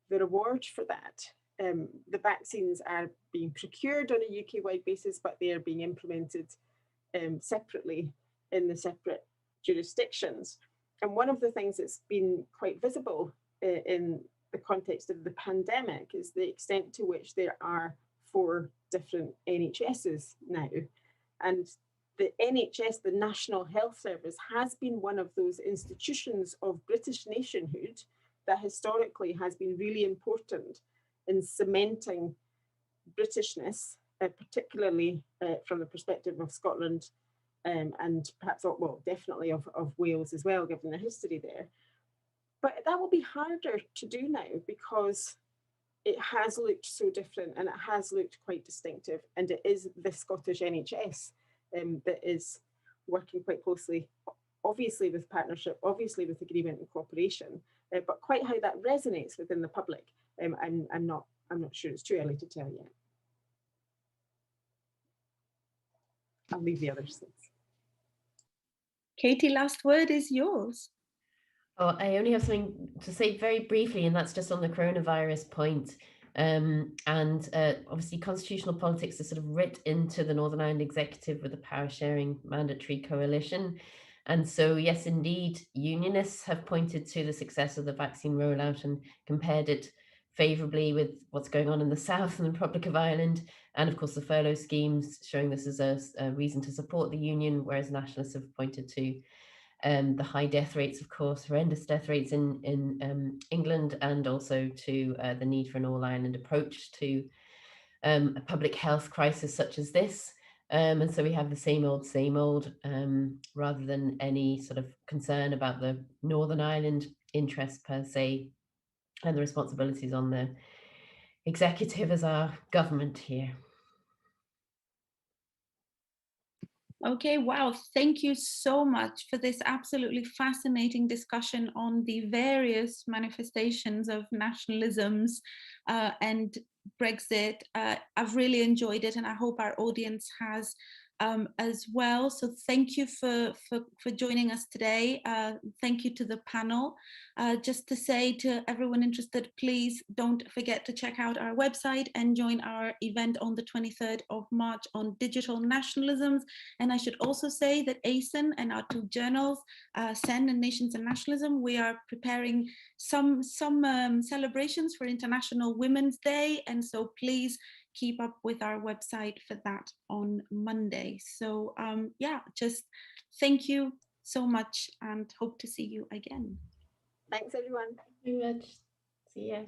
the reward for that. The vaccines are being procured on a UK-wide basis, but they are being implemented separately in the separate jurisdictions. And one of the things that's been quite visible in the context of the pandemic is the extent to which there are 4 different NHSs now. And the NHS, the National Health Service, has been one of those institutions of British nationhood that historically has been really important in cementing Britishness, particularly from the perspective of Scotland and perhaps, well, definitely of Wales as well, given the history there. But that will be harder to do now because it has looked so different and it has looked quite distinctive. And it is the Scottish NHS that is working quite closely, obviously with partnership, obviously with agreement and cooperation, but quite how that resonates within the public, I'm not sure. It's too early to tell yet. I'll leave the others. Katy, last word is yours. Oh, I only have something to say very briefly, and that's just on the coronavirus point. Obviously constitutional politics is sort of writ into the Northern Ireland Executive with the power sharing mandatory coalition. And so, yes, indeed, unionists have pointed to the success of the vaccine rollout and compared it favourably with what's going on in the South and the Republic of Ireland. And of course, the furlough schemes showing this as a reason to support the union, whereas nationalists have pointed to the high death rates, of course, horrendous death rates in England, and also to the need for an all-Ireland approach to a public health crisis such as this. And so we have the same old, rather than any sort of concern about the Northern Ireland interest per se, and the responsibilities on the executive as our government here. Okay, wow, thank you so much for this absolutely fascinating discussion on the various manifestations of nationalisms and Brexit. I've really enjoyed it, and I hope our audience has as well. So thank you for joining us today. Thank you to the panel. Just to say to everyone interested, please don't forget to check out our website and join our event on the 23rd of March on digital nationalisms. And I should also say that ASEN and our two journals, SEN and Nations and Nationalism, we are preparing some celebrations for International Women's Day. And so please keep up with our website for that on Monday. So yeah, just thank you so much and hope to see you again. Thanks, everyone. Thank you very much. See ya.